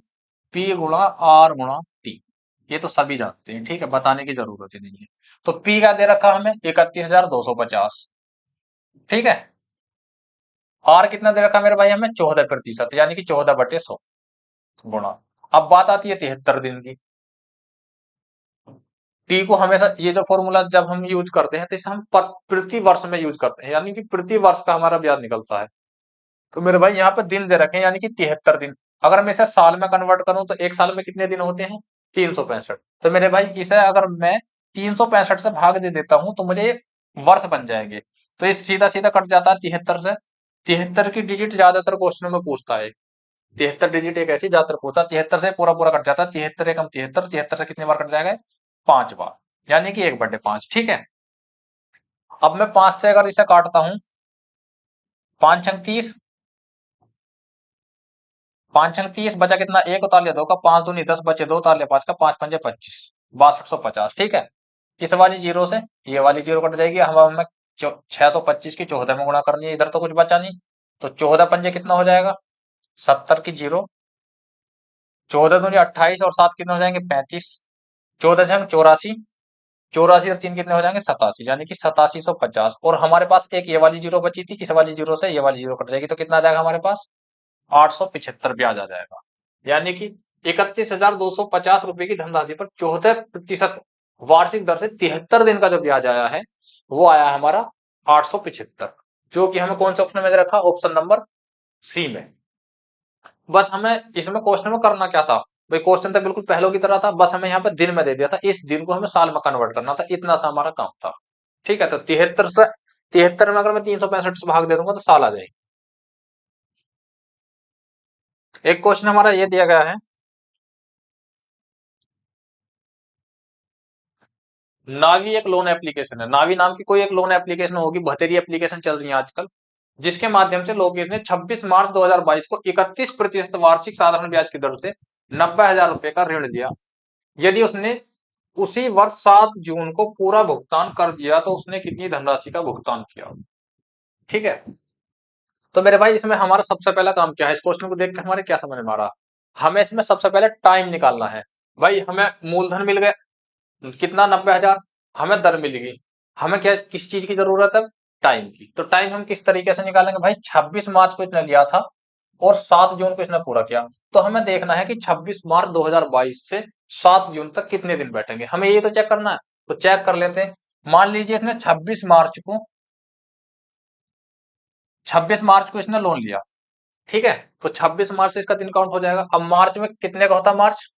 पी गुणा आर गुणा टी। ये तो सभी जानते हैं, ठीक है, बताने की जरूरत ही नहीं है। तो पी का दे रखा हमें 31,250। ठीक है, आर कितना दे रखा मेरे भाई हमें, 14%, यानी कि 14/100 गुणा। अब बात आती है 73 दिन की। टी को हमेशा, ये जो फॉर्मूला जब हम यूज करते हैं तो इसे हम प्रति वर्ष में यूज करते हैं, यानी कि प्रति वर्ष का हमारा ब्याज निकलता है। तो मेरे भाई यहाँ पे दिन दे रखे हैं, यानी कि 73 दिन। अगर मैं इसे साल में कन्वर्ट करूं तो एक साल में कितने दिन होते हैं, 365। तो मेरे भाई इसे अगर मैं 365 से भाग दे देता हूं तो मुझे वर्ष बन जाएंगे। तो ये सीधा सीधा कट जाता है 73 से। 73 की डिजिट ज्यादातर क्वेश्चनों में पूछता है। 73 डिजिट एक ऐसी ज्यादातर पूछता है, 73 से पूरा पूरा कट जाता है। 73 एकम 73, 73 से कितनी बार कट जाएगा, 5 बार, यानी कि 1/5। ठीक है, अब मैं 5 से अगर इसे काटता हूं, 5 छंग 30, 5 छंग 30, बचा कितना, एक उतार लिया 2 का, 5 दूनी 10, बचे 2 उतार लिया 5 का, 5 पंजे 25, 6250। ठीक है, इस वाली जीरो से ये वाली जीरो कट जाएगी। हम हमें 625 की 14 में गुणा करनी है, इधर तो कुछ बचा नहीं। तो 14 पंजे कितना हो जाएगा, 70 की जीरो, 14 दूनी 28 और 7 कितने हो जाएंगे, 35, 14 छंग 84, 84 और 3 कितने हो जाएंगे, 87, यानी कि 8750। और हमारे पास एक ये वाली जीरो बची थी, इस वाली जीरो से ये वाली जीरो कट जाएगी, तो कितना आ जाएगा हमारे पास, 875 ब्याज आ जाएगा। यानी कि 31,250 रुपए की धनराशि पर 14% वार्षिक दर से 73 दिन का जो ब्याज आया है वो आया हमारा 875। जो कि हमें कौन से ऑप्शन में दे रखा, ऑप्शन नंबर सी में। बस हमें इसमें क्वेश्चन में करना क्या था भाई, क्वेश्चन तो बिल्कुल पहले की तरह था, बस हमें यहाँ पे दिन में दे दिया था, इस दिन को हमें साल में कन्वर्ट करना था, इतना सा हमारा काम था। ठीक है, तो 73 में अगर मैं 365 से भाग दे दूंगा तो साल आ जाएगी। एक क्वेश्चन हमारा ये दिया गया है, नावी एक लोन एप्लीकेशन है, नावी नाम की कोई एक लोन एप्लीकेशन होगी, बहतेरी एप्लीकेशन चल रही है आजकल, जिसके माध्यम से लोग ने 26 मार्च 2022 को 31% वार्षिक साधारण ब्याज की दर से 90,000 रुपए का ऋण लिया। यदि उसने उसी वर्ष 7 जून को पूरा भुगतान कर दिया तो उसने कितनी धनराशि का भुगतान किया। ठीक है, तो मेरे भाई इसमें हमारा सबसे पहला काम क्या है, इस क्वेश्चन को देख के हमारे क्या समझ में आ रहा, हमें इसमें सबसे पहले टाइम निकालना है। भाई हमें मूलधन मिल गया कितना, 90,000, हमें दर मिल गई, हमें क्या किस चीज की जरूरत है, टाइम की। तो टाइम हम किस तरीके से निकालेंगे भाई, 26 मार्च को इसने लिया था और 7 जून को इसने पूरा किया, तो हमें देखना है कि 26 मार्च 2022 से 7 जून तक कितने दिन बैठेंगे, हमें ये तो चेक करना है। तो चेक कर लेते हैं, मान लीजिए इसने 26 मार्च को इसने लोन लिया। ठीक है, तो 26 मार्च से इसका दिन काउंट हो जाएगा। अब मार्च में कितने का होता है, मार्च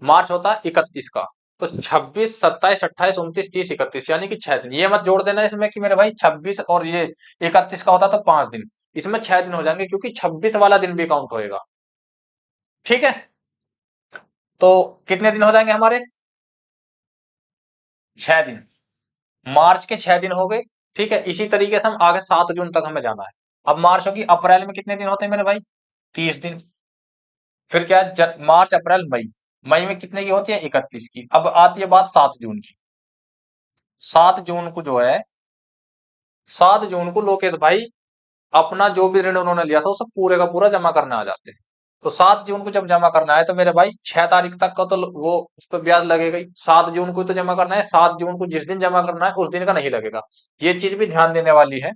मार्च होता है 31 का, तो 26, 27, 28, 29, 30, 31, यानी कि 6 दिन। ये मत जोड़ देना इसमें कि मेरे भाई 26 और ये 31 का होता तो 5 दिन, इसमें 6 दिन हो जाएंगे क्योंकि 26 वाला दिन भी काउंट होएगा। ठीक है, तो कितने दिन हो जाएंगे हमारे, 6 दिन, मार्च के 6 दिन हो गए। ठीक है, इसी तरीके से हम आगे 7 जून तक हमें जाना है। अब मार्च होगी, अप्रैल में कितने दिन होते हैं मेरे भाई, 30 दिन। फिर क्या है, मार्च, अप्रैल, मई, मई में कितने की होती है, 31 की। अब आती है बात 7 जून की। 7 जून को जो है, 7 जून को लोकेश भाई अपना जो भी ऋण उन्होंने लिया था वो सब पूरे का पूरा जमा करने आ जाते हैं। तो 7 जून को जब जमा करना है तो मेरे भाई 6 तारीख तक का तो वो उस पर ब्याज लगेगा ही, 7 जून को तो जमा करना है, 7 जून को जिस दिन जमा करना है उस दिन का नहीं लगेगा। ये चीज भी ध्यान देने वाली है,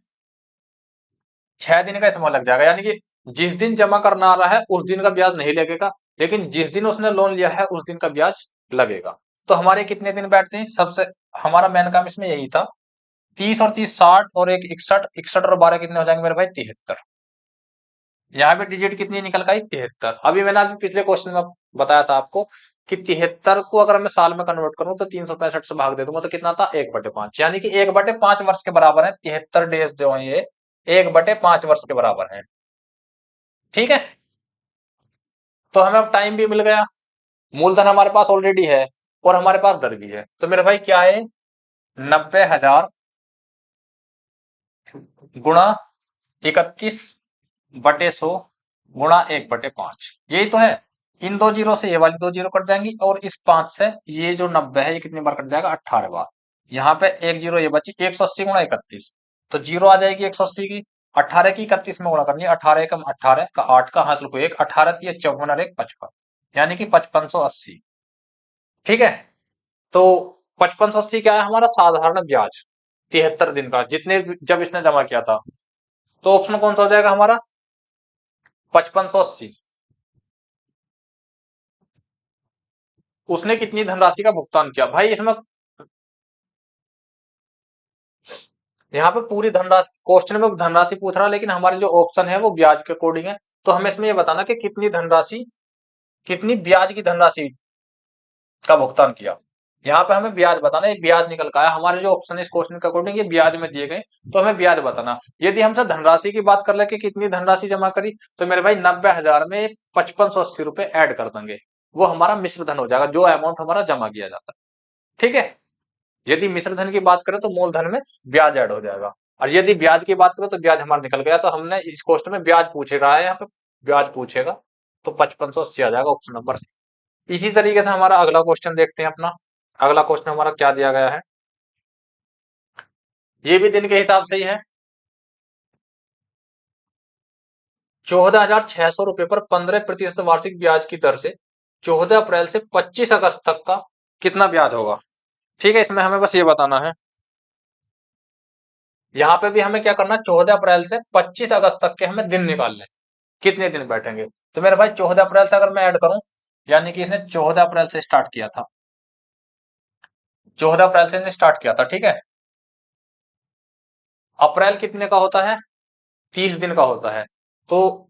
6 दिन का समय लग जाएगा, यानी कि जिस दिन जमा करना आ रहा है उस दिन का ब्याज नहीं लगेगा, लेकिन जिस दिन उसने लोन लिया है उस दिन का ब्याज लगेगा। तो हमारे कितने दिन बैठते हैं, सबसे हमारा मेन काम इसमें यही था, 30 और 30 60 और एक 61, 61 और 12 कितने हो जाएंगे मेरे भाई, 73। यहाँ पे डिजिट कितनी निकल का आई, 73। अभी मैंने अभी पिछले क्वेश्चन में बताया था आपको कि 73 को अगर मैं साल में कन्वर्ट करूं तो 365 से भाग दे दूंगा तो कितना था, 1/5, यानी कि 1/5 वर्ष के बराबर है 73 डेज जो है ये, 1/5 वर्ष के बराबर है। ठीक है, तो हमें अब टाइम भी मिल गया, मूलधन हमारे पास ऑलरेडी है और हमारे पास दर भी है। तो मेरे भाई क्या है, 90,000 गुणा 31/100 गुणा 1/5, यही तो है। इन दो जीरो से ये वाली दो जीरो कट जाएंगी और इस 5 से ये जो 90 है ये कितनी बार कट जाएगा, 18 बार। यहाँ पे एक जीरो ये बची, 180 गुणा 31, तो जीरो आ जाएगी 180 की, 18 की 31 में गुणा करनी है, 18 एकम 18 का 8 का हासिल को 1, 18 की 54 और 1 55, यानी कि 5580। ठीक है, तो 5580 क्या है हमारा साधारण ब्याज, 73 दिन का, जितने जब इसने जमा किया था। तो ऑप्शन कौन सा हो जाएगा हमारा, 5580। उसने कितनी धनराशि का भुगतान किया, भाई इसमें यहाँ पे पूरी धनराशि, क्वेश्चन में धनराशि पूछ रहा है लेकिन हमारे जो ऑप्शन है वो ब्याज के अकॉर्डिंग है। तो हमें इसमें ये बताना कि कितनी धनराशि, कितनी ब्याज की धनराशि का भुगतान किया। यहाँ पे हमें ब्याज बताना है, ब्याज निकल का आया हमारे जो ऑप्शन है इस क्वेश्चन के अकॉर्डिंग ये ब्याज में दिए गए, तो हमें ब्याज बताना। यदि हमसे धनराशि की बात कर ले कि कितनी धनराशि जमा करी, तो मेरे भाई 90,000 में 5580 रुपए ऐड कर देंगे, वो हमारा मिश्र धन हो जाएगा, जो अमाउंट हमारा जमा किया जाता है। ठीक है, यदि मिश्र धन की बात करें तो मूलधन में ब्याज ऐड हो जाएगा, और यदि ब्याज की बात करें तो ब्याज हमारा निकल गया। तो हमने इस क्वेश्चन में ब्याज पूछेगा है, यहाँ पे ब्याज पूछेगा, तो 5580 आ जाएगा ऑप्शन नंबर सी। इसी तरीके से हमारा अगला क्वेश्चन देखते हैं अपना, अगला क्वेश्चन हमारा क्या दिया गया है, ये भी दिन के हिसाब से ही है। 14,600 रुपए पर 15% वार्षिक ब्याज की दर से 14 अप्रैल से 25 अगस्त तक का कितना ब्याज होगा। ठीक है, इसमें हमें बस ये बताना है, यहाँ पे भी हमें क्या करना है, 14 अप्रैल से 25 अगस्त तक के हमें दिन निकालने, कितने दिन बैठेंगे। तो मेरे भाई 14 अप्रैल से अगर मैं ऐड करूं, यानी कि इसने 14 अप्रैल से स्टार्ट किया था, 14 अप्रैल से इसने स्टार्ट किया था। ठीक है, अप्रैल कितने का होता है? 30 दिन का होता है। तो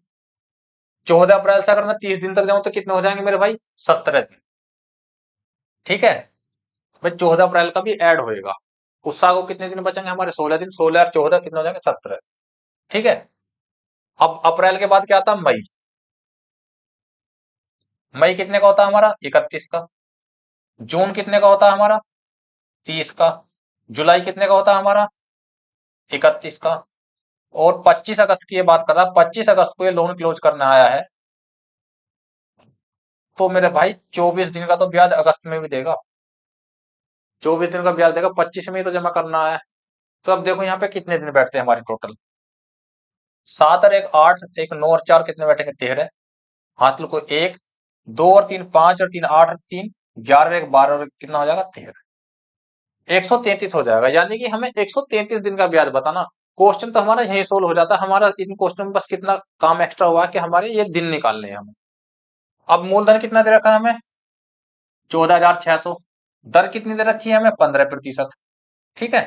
14 अप्रैल से अगर मैं 30 दिन तक जाऊं तो कितने हो जाएंगे मेरे भाई? 17 दिन। ठीक है, भाई 14 अप्रैल का भी ऐड होएगा। उससे आगे कितने दिन बचेंगे हमारे? 16 दिन। 16 और 14 कितने हो जाएंगे? 17। ठीक है। अब अप्रैल के बाद क्या आता है? मई। मई कितने का होता है हमारा? 31 का। जून कितने का होता है हमारा? 30 का। जुलाई कितने का होता है हमारा? 31 का। और 25 अगस्त की ये बात कर रहा, 25 अगस्त को ये लोन क्लोज करने आया है, तो मेरे भाई 24 दिन का तो ब्याज अगस्त में भी देगा। 24 दिन का ब्याज देगा, 25 में ही तो जमा करना है। तो अब देखो यहाँ पे कितने दिन बैठते हैं हमारे टोटल। 7 और 1 8, एक 9 और 4 कितने बैठेंगे? 13। हासिल को 1 2 और 3 5 और 3 8 और 3 11 और 1 12 और कितना हो जाएगा? 13। 133 हो जाएगा। यानी कि हमें 133 दिन का ब्याज बताना। क्वेश्चन तो हमारा यही सोल्व हो जाता। हमारा इन क्वेश्चन में बस कितना काम एक्स्ट्रा हुआ कि हमारे ये दिन निकालने हैं हमें। अब मूलधन कितना दे रखा है हमें? 14,600। दर कितनी दे रखी है हमें? 15%। ठीक है।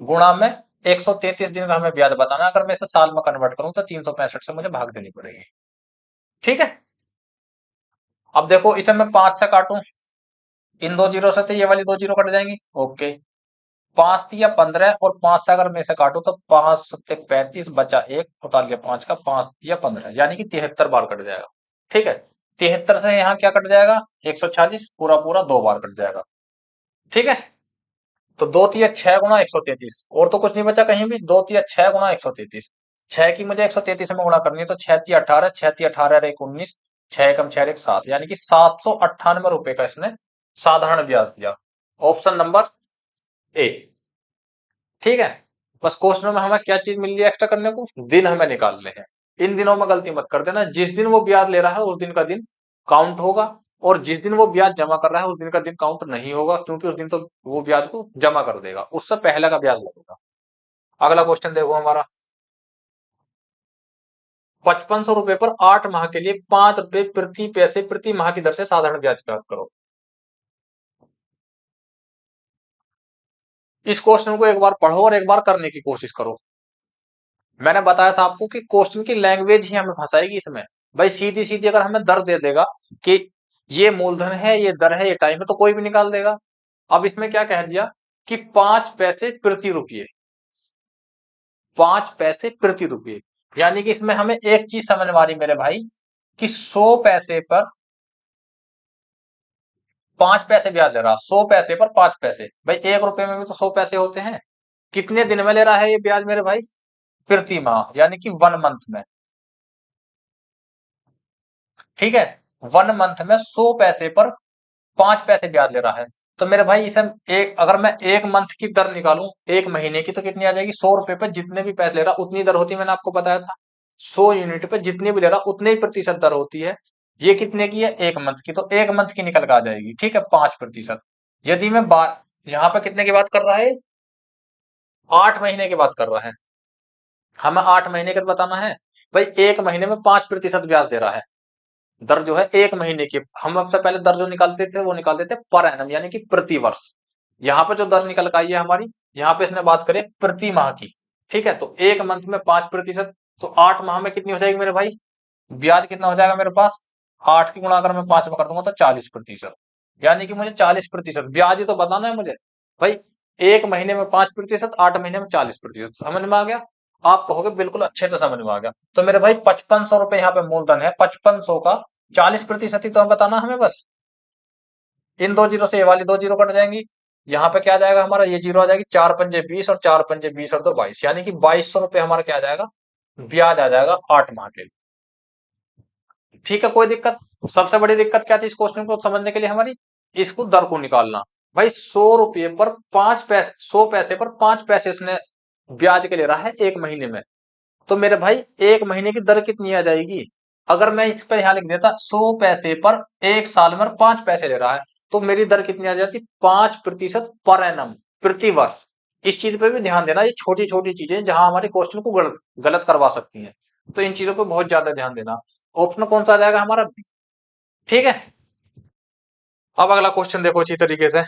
गुणा में 133 दिन का हमें ब्याज बताना। अगर मैं इसे साल में कन्वर्ट करूं तो 365 से मुझे भाग देनी पड़ेगी। ठीक है। अब देखो इसे मैं 5 से काटूं, इन दो जीरो से तो ये वाली दो जीरो कट जाएंगी। ओके। 5 या 15 और 5 से अगर मैं इसे काटूं तो 5 7 35 बचा एक, उतार लिया 5 का, 5 या 15 यानी कि 73 बार कट जाएगा। ठीक है। 73 से यहाँ क्या कट जाएगा? 146, पूरा पूरा 2 बार कट जाएगा। ठीक है। तो 2 × 6 × 133, और तो कुछ नहीं बचा कहीं भी। 2 × 6 × 133, 6 की मुझे 133 में गुणा करनी है, तो 6 × 18, 6 × 18 और 1 19, 6 × 6 = 7, यानी कि 798 रुपए का इसने साधारण ब्याज दिया। Option number A. ठीक है। बस क्वेश्चन में हमें क्या चीज मिल रही है एक्स्ट्रा करने को? दिन हमें निकालने हैं। इन दिनों में गलती मत कर देना। जिस दिन वो ब्याज ले रहा है उस दिन का दिन काउंट होगा, और जिस दिन वो ब्याज जमा कर रहा है उस दिन का दिन काउंट नहीं होगा, क्योंकि उस दिन तो वो ब्याज को जमा कर देगा, उससे पहले का ब्याज लगेगा। अगला क्वेश्चन देखो हमारा। 5500 रुपए पर 8 माह के लिए 5 रुपए प्रति पैसे प्रति माह की दर से साधारण ब्याज प्राप्त करो। इस क्वेश्चन को एक बार पढ़ो और एक बार करने की कोशिश करो। मैंने बताया था आपको कि क्वेश्चन की लैंग्वेज ही हमें फंसाएगी इसमें। भाई सीधी सीधी अगर हमें दर दे देगा कि ये मूलधन है, ये दर है, ये टाइम है, तो कोई भी निकाल देगा। अब इसमें क्या कह दिया कि 5 पैसे प्रति रुपये, 5 पैसे प्रति रुपये, यानी कि इसमें हमें एक चीज समझ में आ रही मेरे भाई कि 100 पैसे पर 5 पैसे ब्याज ले रहा। 100 पैसे पर 5 पैसे, भाई 1 रुपए में भी तो 100 पैसे होते हैं। कितने दिन में ले रहा है ये ब्याज मेरे भाई? प्रति माह, यानी कि 1 मंथ में। ठीक है। 1 मंथ में 100 पैसे पर 5 पैसे ब्याज ले रहा है। तो मेरे भाई इसे एक, अगर मैं 1 मंथ की दर निकालूं, 1 महीने की, तो कितनी आ जाएगी? 100 रुपए पे जितने भी पैसे ले रहा उतनी दर होती है, मैंने आपको बताया था। 100 यूनिट पे जितने भी ले रहा उतने ही प्रतिशत दर होती है। ये कितने की है? 1 मंथ की, तो 1 मंथ की निकल कर आ जाएगी। ठीक है, 5%। यदि मैं बात यहाँ पे कितने की बात कर रहा है? 8 महीने की बात कर रहा है। हमें 8 महीने का बताना है। भाई 1 महीने में 5% ब्याज दे रहा है। दर जो है 1 महीने की, हम सबसे पहले दर जो निकालते थे वो निकालते थे पर एनम, यानी कि प्रति वर्ष। यहाँ पे जो दर निकल के आई है हमारी, यहाँ पे इसने बात करें प्रति माह की। ठीक है। तो 1 मंथ में 5%, तो 8 माह में कितनी हो जाएगी मेरे भाई? ब्याज कितना हो जाएगा मेरे पास? 8 की गुणा अगर मैं 5 में कर दूंगा तो 40%, यानी कि मुझे 40% ब्याज ही तो बताना है मुझे। भाई 1 महीने में 5%, 8 महीने में 40%, समझ में आ गया? आप कहोगे बिल्कुल अच्छे से समझ में आ गया। तो मेरे भाई 5500 रुपए यहाँ पे मूलधन है। 5500 का 40% ही तो बताना हमें बस। इन दो जीरो से ये वाली दो जीरो कट जाएंगी। यहाँ पे क्या आ जाएगा हमारा? ये जीरो आ जाएगी, 4 पंजे 20 और 4 पंजे 20 और 2 22, यानी कि 2200 रुपए हमारा क्या आ जाएगा? ब्याज आ जाएगा 8 माह के लिए। ठीक है, कोई दिक्कत? सबसे बड़ी दिक्कत क्या थी इस क्वेश्चन को समझने के लिए हमारी? इसको दर को निकालना। भाई 100 रुपए पर 5 पैसे, 100 पैसे पर 5 पैसे इसने ब्याज के ले रहा है 1 महीने में। तो मेरे भाई 1 महीने की दर कितनी आ जाएगी? अगर मैं इस पर यहां लिख देता 100 पैसे पर 1 साल में 5 पैसे ले रहा है, तो मेरी दर कितनी आ जाती? 5% पर एनम, प्रति वर्ष। इस चीज पे भी ध्यान देना। ये छोटी छोटी चीजें जहां हमारे क्वेश्चन को गलत गलत करवा सकती हैं, तो इन चीजों पे बहुत ज्यादा ध्यान देना। ऑप्शन कौन सा आ जाएगा हमारा? ठीक है। अब अगला क्वेश्चन देखो अच्छी तरीके से।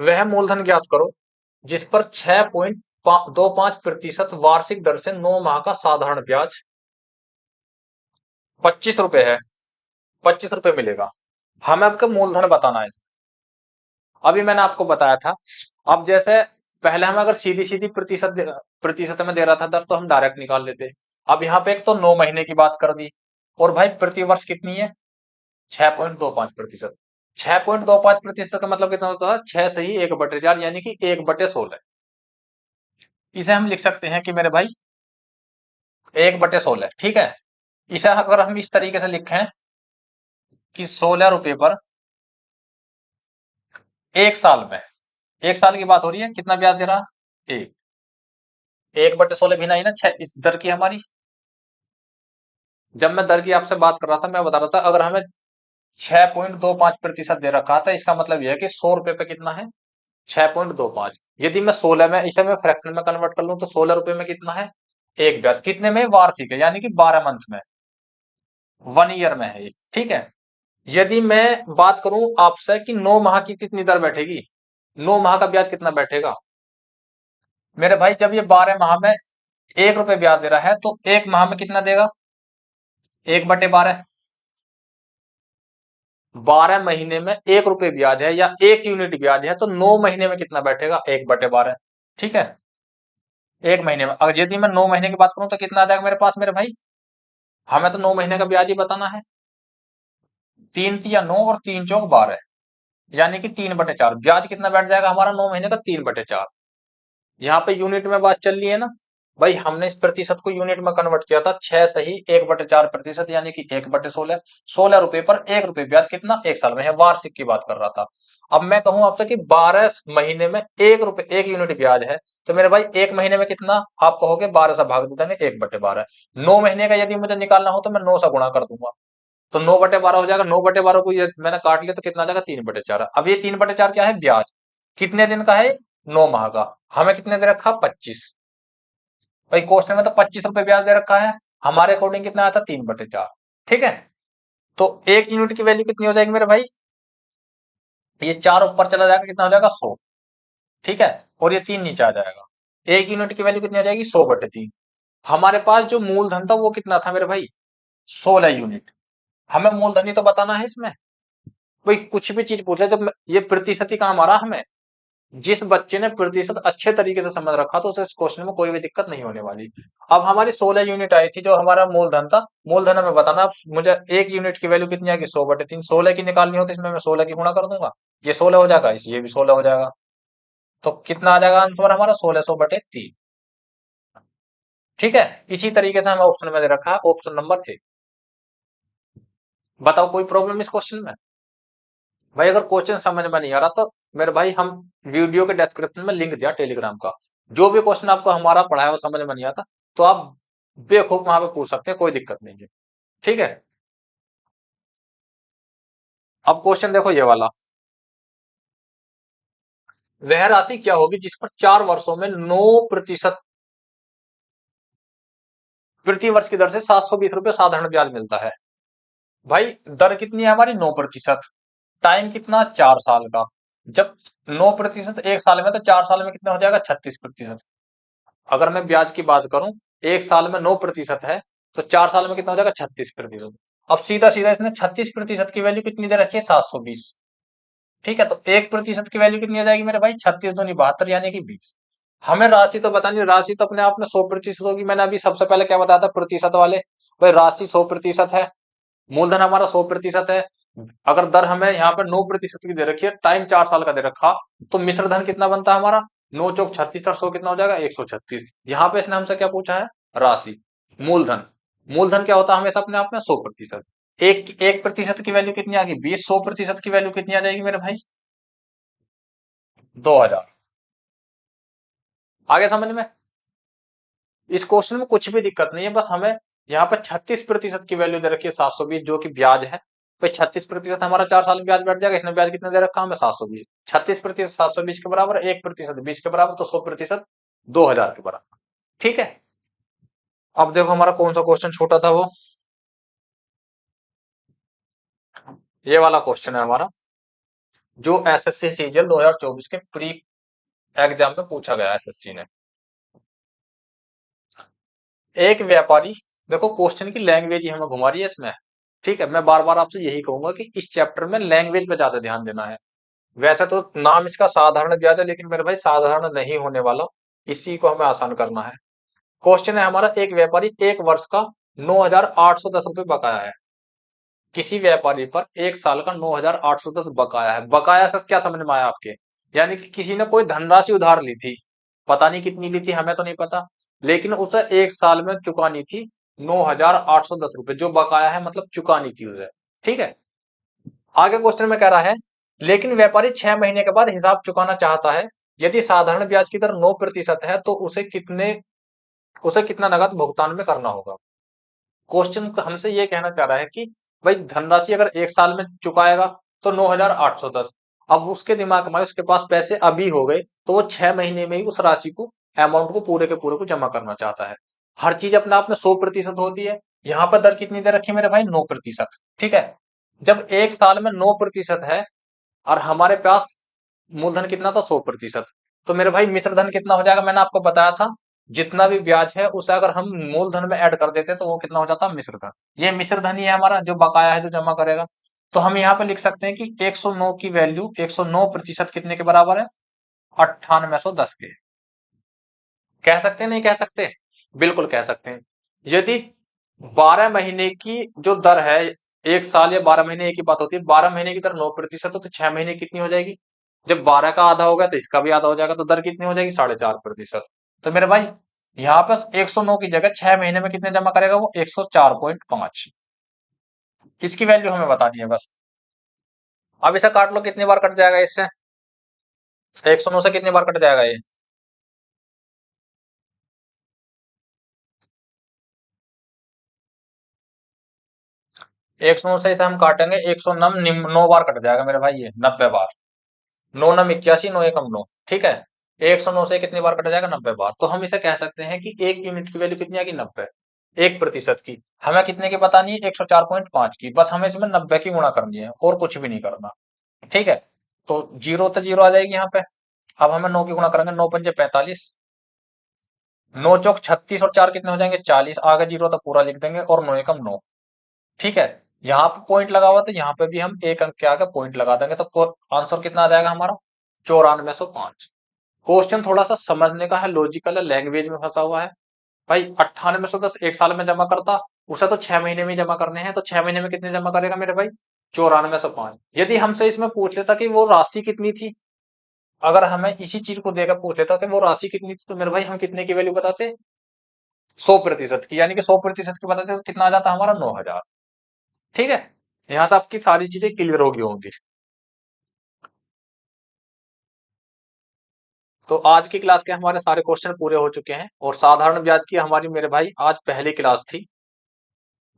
वह मूलधन ज्ञात करो जिस पर 6.25% वार्षिक दर से 9 माह का साधारण ब्याज 25 रुपए है। 25 रुपए मिलेगा। हमें आपका मूलधन बताना है। अभी मैंने आपको बताया था। अब जैसे पहले हम अगर सीधी सीधी प्रतिशत में दे रहा था दर, तो हम डायरेक्ट निकाल लेते। अब यहाँ पे एक तो 9 महीने की बात कर दी, और भाई प्रति वर्ष कितनी है? 6.25%। 6.25% का मतलब कितना होता है? 6 सही 1/4 यानी कि 1/16। इसे हम लिख सकते हैं कि मेरे भाई 1/16। ठीक है। इसे अगर हम इस तरीके से लिखें कि 16 रुपए पर एक साल में, एक साल की बात हो रही है, कितना ब्याज दे रहा? एक। 1/16 भिन्न आई ना 6 इस दर की हमारी। जब मैं दर की आपसे बात कर रहा था, मैं बता रहा था अगर हमें 6.25% दे रखा था, इसका मतलब यह है कि 100 रुपए पे कितना है? 6.25। यदि मैं 16 में इसे मैं फ्रैक्शन में कन्वर्ट कर लूं तो 16 रुपए में कितना है? एक ब्याज। कितने में? वार्षिक है, यानी कि 12 मंथ में, 1 ईयर में है ये। ठीक है। यदि मैं बात करूं आपसे कि 9 माह की कितनी दर बैठेगी, 9 माह का ब्याज कितना बैठेगा मेरे भाई? जब ये 12 माह में 1 रुपए ब्याज दे रहा है, तो 1 माह में कितना देगा? 1/12। 12 महीने में 1 रुपए ब्याज है या 1 यूनिट ब्याज है, तो 9 महीने में कितना बैठेगा? 1/12। ठीक है। 1 महीने में अगर यदि मैं 9 महीने की बात करूं तो कितना आ जाएगा मेरे पास मेरे भाई? हमें तो 9 महीने का ब्याज ही बताना है। 3 तिया 9 और 3 चौक 12, यानी कि 3/4 ब्याज कितना बैठ जाएगा हमारा 9 महीने का? 3/4। यहाँ पे यूनिट में बात चल रही है ना भाई, हमने इस प्रतिशत को यूनिट में कन्वर्ट किया था। 6 सही 1/4%, यानी कि 1/16। 16 रुपए पर 1 रुपए ब्याज कितना? एक साल में है। वार्षिक की बात कर रहा था। अब मैं कहूं आपसे कि 12 महीने में 1 रुपए 1 यूनिट ब्याज है, तो मेरे भाई 1 महीने में कितना? आप कहोगे 12 से भाग दे देंगे 1/12। 9 महीने का यदि मुझे निकालना हो तो मैं 9 से गुणा कर दूंगा, तो 9/12 हो जाएगा। 9/12 को ये मैंने काट लिया तो कितना आ जाएगा? 3/4। अब ये 3/4 क्या है? ब्याज। कितने दिन का है? 9 माह का। हमें कितने दे रखा? 25। भाई क्वेश्चन में तो 25 रुपए ब्याज दे रखा है, हमारे अकॉर्डिंग कितना आया था? 3/4। ठीक है। तो 1 यूनिट की वैल्यू कितनी हो जाएगी मेरे भाई? ये 4 ऊपर चला जाएगा, कितना हो जाएगा? 100। ठीक है। और ये 3 नीचे आ जाएगा। 1 यूनिट की वैल्यू कितनी हो जाएगी? 100/3। हमारे पास जो मूलधन था वो कितना था मेरे भाई? 16 यूनिट। हमें मूलधन ही तो बताना है इसमें। कोई कुछ भी चीज पूछ ले, जब ये प्रतिशत ही काम आ रहा हमें। जिस बच्चे ने प्रतिशत अच्छे तरीके से समझ रखा तो उसे इस क्वेश्चन में कोई भी दिक्कत नहीं होने वाली। अब हमारी 16 यूनिट आई थी, जो हमारा मूलधन था। मूलधन हमें बताना। अब मुझे 1 यूनिट की वैल्यू कितनी आएगी? 100/3। 16 की निकालनी हो तो इसमें मैं 16 की गुणा कर दूंगा, ये 16 हो जाएगा, इस ये भी 16 हो जाएगा। तो कितना आ जाएगा आंसर हमारा? 1600/3। ठीक है। इसी तरीके से हमें ऑप्शन में दे रखा है, ऑप्शन नंबर ए। बताओ कोई प्रॉब्लम इस क्वेश्चन में? भाई अगर क्वेश्चन समझ में नहीं आ रहा तो मेरे भाई हम वीडियो के डिस्क्रिप्शन में लिंक दिया टेलीग्राम का। जो भी क्वेश्चन आपको हमारा पढ़ाया वो समझ में नहीं आता तो आप बेखौफ वहां पे पूछ सकते हैं, कोई दिक्कत नहीं है। ठीक है। अब क्वेश्चन देखो ये वाला। वह राशि क्या होगी जिस पर 4 वर्षों में 9% प्रति वर्ष की दर से 720 रुपए साधारण ब्याज मिलता है? भाई दर कितनी है हमारी? 9%। टाइम कितना? 4 साल का। जब 9% एक साल में, तो 4 साल में कितना हो जाएगा? 36%। अगर मैं ब्याज की बात करूं, एक साल में 9% है, तो 4 साल में कितना हो जाएगा? 36%। अब सीधा सीधा इसने 36% की वैल्यू कितनी दे रखी है? 720। ठीक है। तो 1% की वैल्यू कितनी आ जाएगी मेरे भाई? 36 दूनी 72, यानी कि 20। हमें राशि तो बतानी, राशि तो अपने आप में 100% होगी। मैंने अभी सबसे पहले क्या बताया था प्रतिशत वाले? भाई राशि 100% है, मूलधन हमारा 100% है। अगर दर हमें यहाँ पर 9% की दे रखी है, टाइम 4 साल का दे रखा, तो मिश्र धन कितना बनता है हमारा? 9 चौक 36 और 100 कितना हो जाएगा? 136। यहाँ पे इसने हमसे क्या पूछा है? राशि। मूलधन। मूलधन क्या होता है हमेशा अपने आप में? 100%। 1% की वैल्यू कितनी आ गई? 20। 100% की वैल्यू कितनी आ जाएगी मेरे भाई? 2000। आगे समझ में? इस क्वेश्चन में कुछ भी दिक्कत नहीं है, बस हमें यहाँ पर 36% की वैल्यू दे रखी है 720, जो कि ब्याज है। भाई 36% हमारा 4 साल में ब्याज बैठ जाएगा। इसने ब्याज कितना दे रखा है हमें? 720। 36% 720 के बराबर, 1% 20 के बराबर, तो 100% 2000 के बराबर। ठीक है। अब देखो हमारा कौन सा क्वेश्चन छोटा था वो, ये वाला क्वेश्चन है हमारा। जो एसएससी सीजीएल 2024 के प्री एग्जाम में पूछा गया एसएससी ने। एक व्यापारी, देखो क्वेश्चन की लैंग्वेज ही हमें घुमा रही है इसमें। ठीक है, मैं बार बार आपसे यही कहूंगा कि इस चैप्टर में लैंग्वेज पे ज्यादा ध्यान देना है। वैसे तो नाम इसका साधारण ब्याज है, लेकिन मेरे भाई साधारण नहीं होने वाला, इसी को हमें आसान करना है। क्वेश्चन है हमारा, एक व्यापारी एक वर्ष का 9,810 रुपये बकाया है। किसी व्यापारी पर एक साल का 9,810 बकाया है। बकाया से क्या समझ में आया आपके? यानी कि किसी ने कोई धनराशि उधार ली थी, पता नहीं कितनी ली थी, हमें तो नहीं पता, लेकिन उसे एक साल में चुकानी थी 9,810 रुपये, जो बकाया है मतलब चुकानी थी उसे। ठीक है, आगे क्वेश्चन में कह रहा है, लेकिन व्यापारी 6 महीने के बाद हिसाब चुकाना चाहता है। यदि साधारण ब्याज की दर 9% है तो उसे कितना नकद भुगतान में करना होगा। क्वेश्चन हमसे ये कहना चाह रहा है कि भाई धनराशि अगर एक साल में चुकाएगा तो 9,810, अब उसके दिमाग में उसके पास पैसे अभी हो गए, तो वो 6 महीने में ही उस राशि को, अमाउंट को पूरे के पूरे को जमा करना चाहता है। हर चीज अपने आप में 100% होती है। यहाँ पर दर कितनी दे रखी है मेरे भाई? 9%। ठीक है, जब एक साल में 9% है और हमारे पास मूलधन कितना था? 100%। तो मेरे भाई मिश्र धन कितना हो जाएगा? मैंने आपको बताया था, जितना भी ब्याज है उसे अगर हम मूलधन में ऐड कर देते तो वो कितना हो जाता? मिश्र धन। ये मिश्र धन ही है हमारा, जो बकाया है, जो जमा करेगा। तो हम यहाँ पे लिख सकते हैं कि 109 की वैल्यू, 109% कितने के बराबर है? 9810 के। कह सकते हैं नहीं कह सकते? बिल्कुल कह सकते हैं। यदि 12 महीने की जो दर है, एक साल या 12 महीने एक ही बात होती है, 12 महीने की दर 9% हो तो 6 महीने कितनी हो जाएगी? जब 12 का आधा हो गया तो इसका भी आधा हो जाएगा, तो दर कितनी हो जाएगी? 4.5%। तो मेरे भाई यहाँ पर 109 की जगह 6 महीने में कितने जमा करेगा वो? 104.5। इसकी वैल्यू हमें बतानी है बस। अब इसे काट लो, कितनी बार कट जाएगा इससे? 109 से कितनी बार कट जाएगा ये? 109 से इसे हम काटेंगे, 109 कट जाएगा मेरे भाई, ये 90 बार। 9 9 81, 9 1 9। ठीक है, 109 से कितनी बार कट जाएगा? 90 बार। तो हम इसे कह सकते हैं कि एक यूनिट की वैल्यू कितनी आएगी? 90। 1% की हमें कितने की बतानी है? 104.5 की। बस हमें इसमें 90 की गुणा करनी है और कुछ भी नहीं करना। ठीक है, तो जीरो तो जीरो आ जाएगी यहाँ पे। अब हमें 9 की गुणा करेंगे, 9 पंजे 45, 9 चौक 36 और 4 कितने हो जाएंगे? 40। आगे जीरो तो पूरा लिख देंगे और 9 एकम 9। ठीक है, यहाँ पे पॉइंट लगा हुआ तो यहाँ पे भी हम एक अंक के आगे पॉइंट लगा देंगे, तो आंसर कितना आ जाएगा हमारा? 9405। क्वेश्चन थोड़ा सा समझने का है, लॉजिकल है, लैंग्वेज में फंसा हुआ है। भाई 9810 एक साल में जमा करता, उसे तो 6 महीने में ही जमा करने हैं, तो 6 महीने में कितने जमा करेगा मेरे भाई? 9405। यदि हमसे इसमें पूछ लेता कि वो राशि कितनी थी, अगर हमें इसी चीज को देकर पूछ लेता कि वो राशि कितनी थी, तो मेरे भाई हम कितने की वैल्यू बताते? 100% की, यानी कि 100% की बताते तो कितना आ जाता हमारा? 9,000। ठीक है, यहां से आपकी सारी चीजें क्लियर होगी होंगी। तो आज की क्लास के हमारे सारे क्वेश्चन पूरे हो चुके हैं, और साधारण ब्याज की हमारी मेरे भाई आज पहली क्लास थी।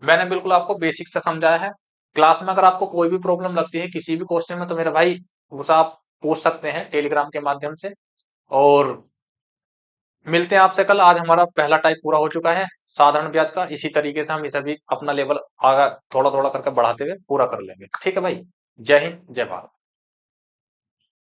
मैंने बिल्कुल आपको बेसिक से समझाया है। क्लास में अगर आपको कोई भी प्रॉब्लम लगती है किसी भी क्वेश्चन में, तो मेरे भाई उसे आप पूछ सकते हैं टेलीग्राम के माध्यम से। और मिलते हैं आपसे कल। आज हमारा पहला टाइप पूरा हो चुका है साधारण ब्याज का। इसी तरीके से हम इसे भी अपना लेवल आगे थोड़ा थोड़ा करके बढ़ाते हुए पूरा कर लेंगे। ठीक है भाई, जय हिंद, जय भारत।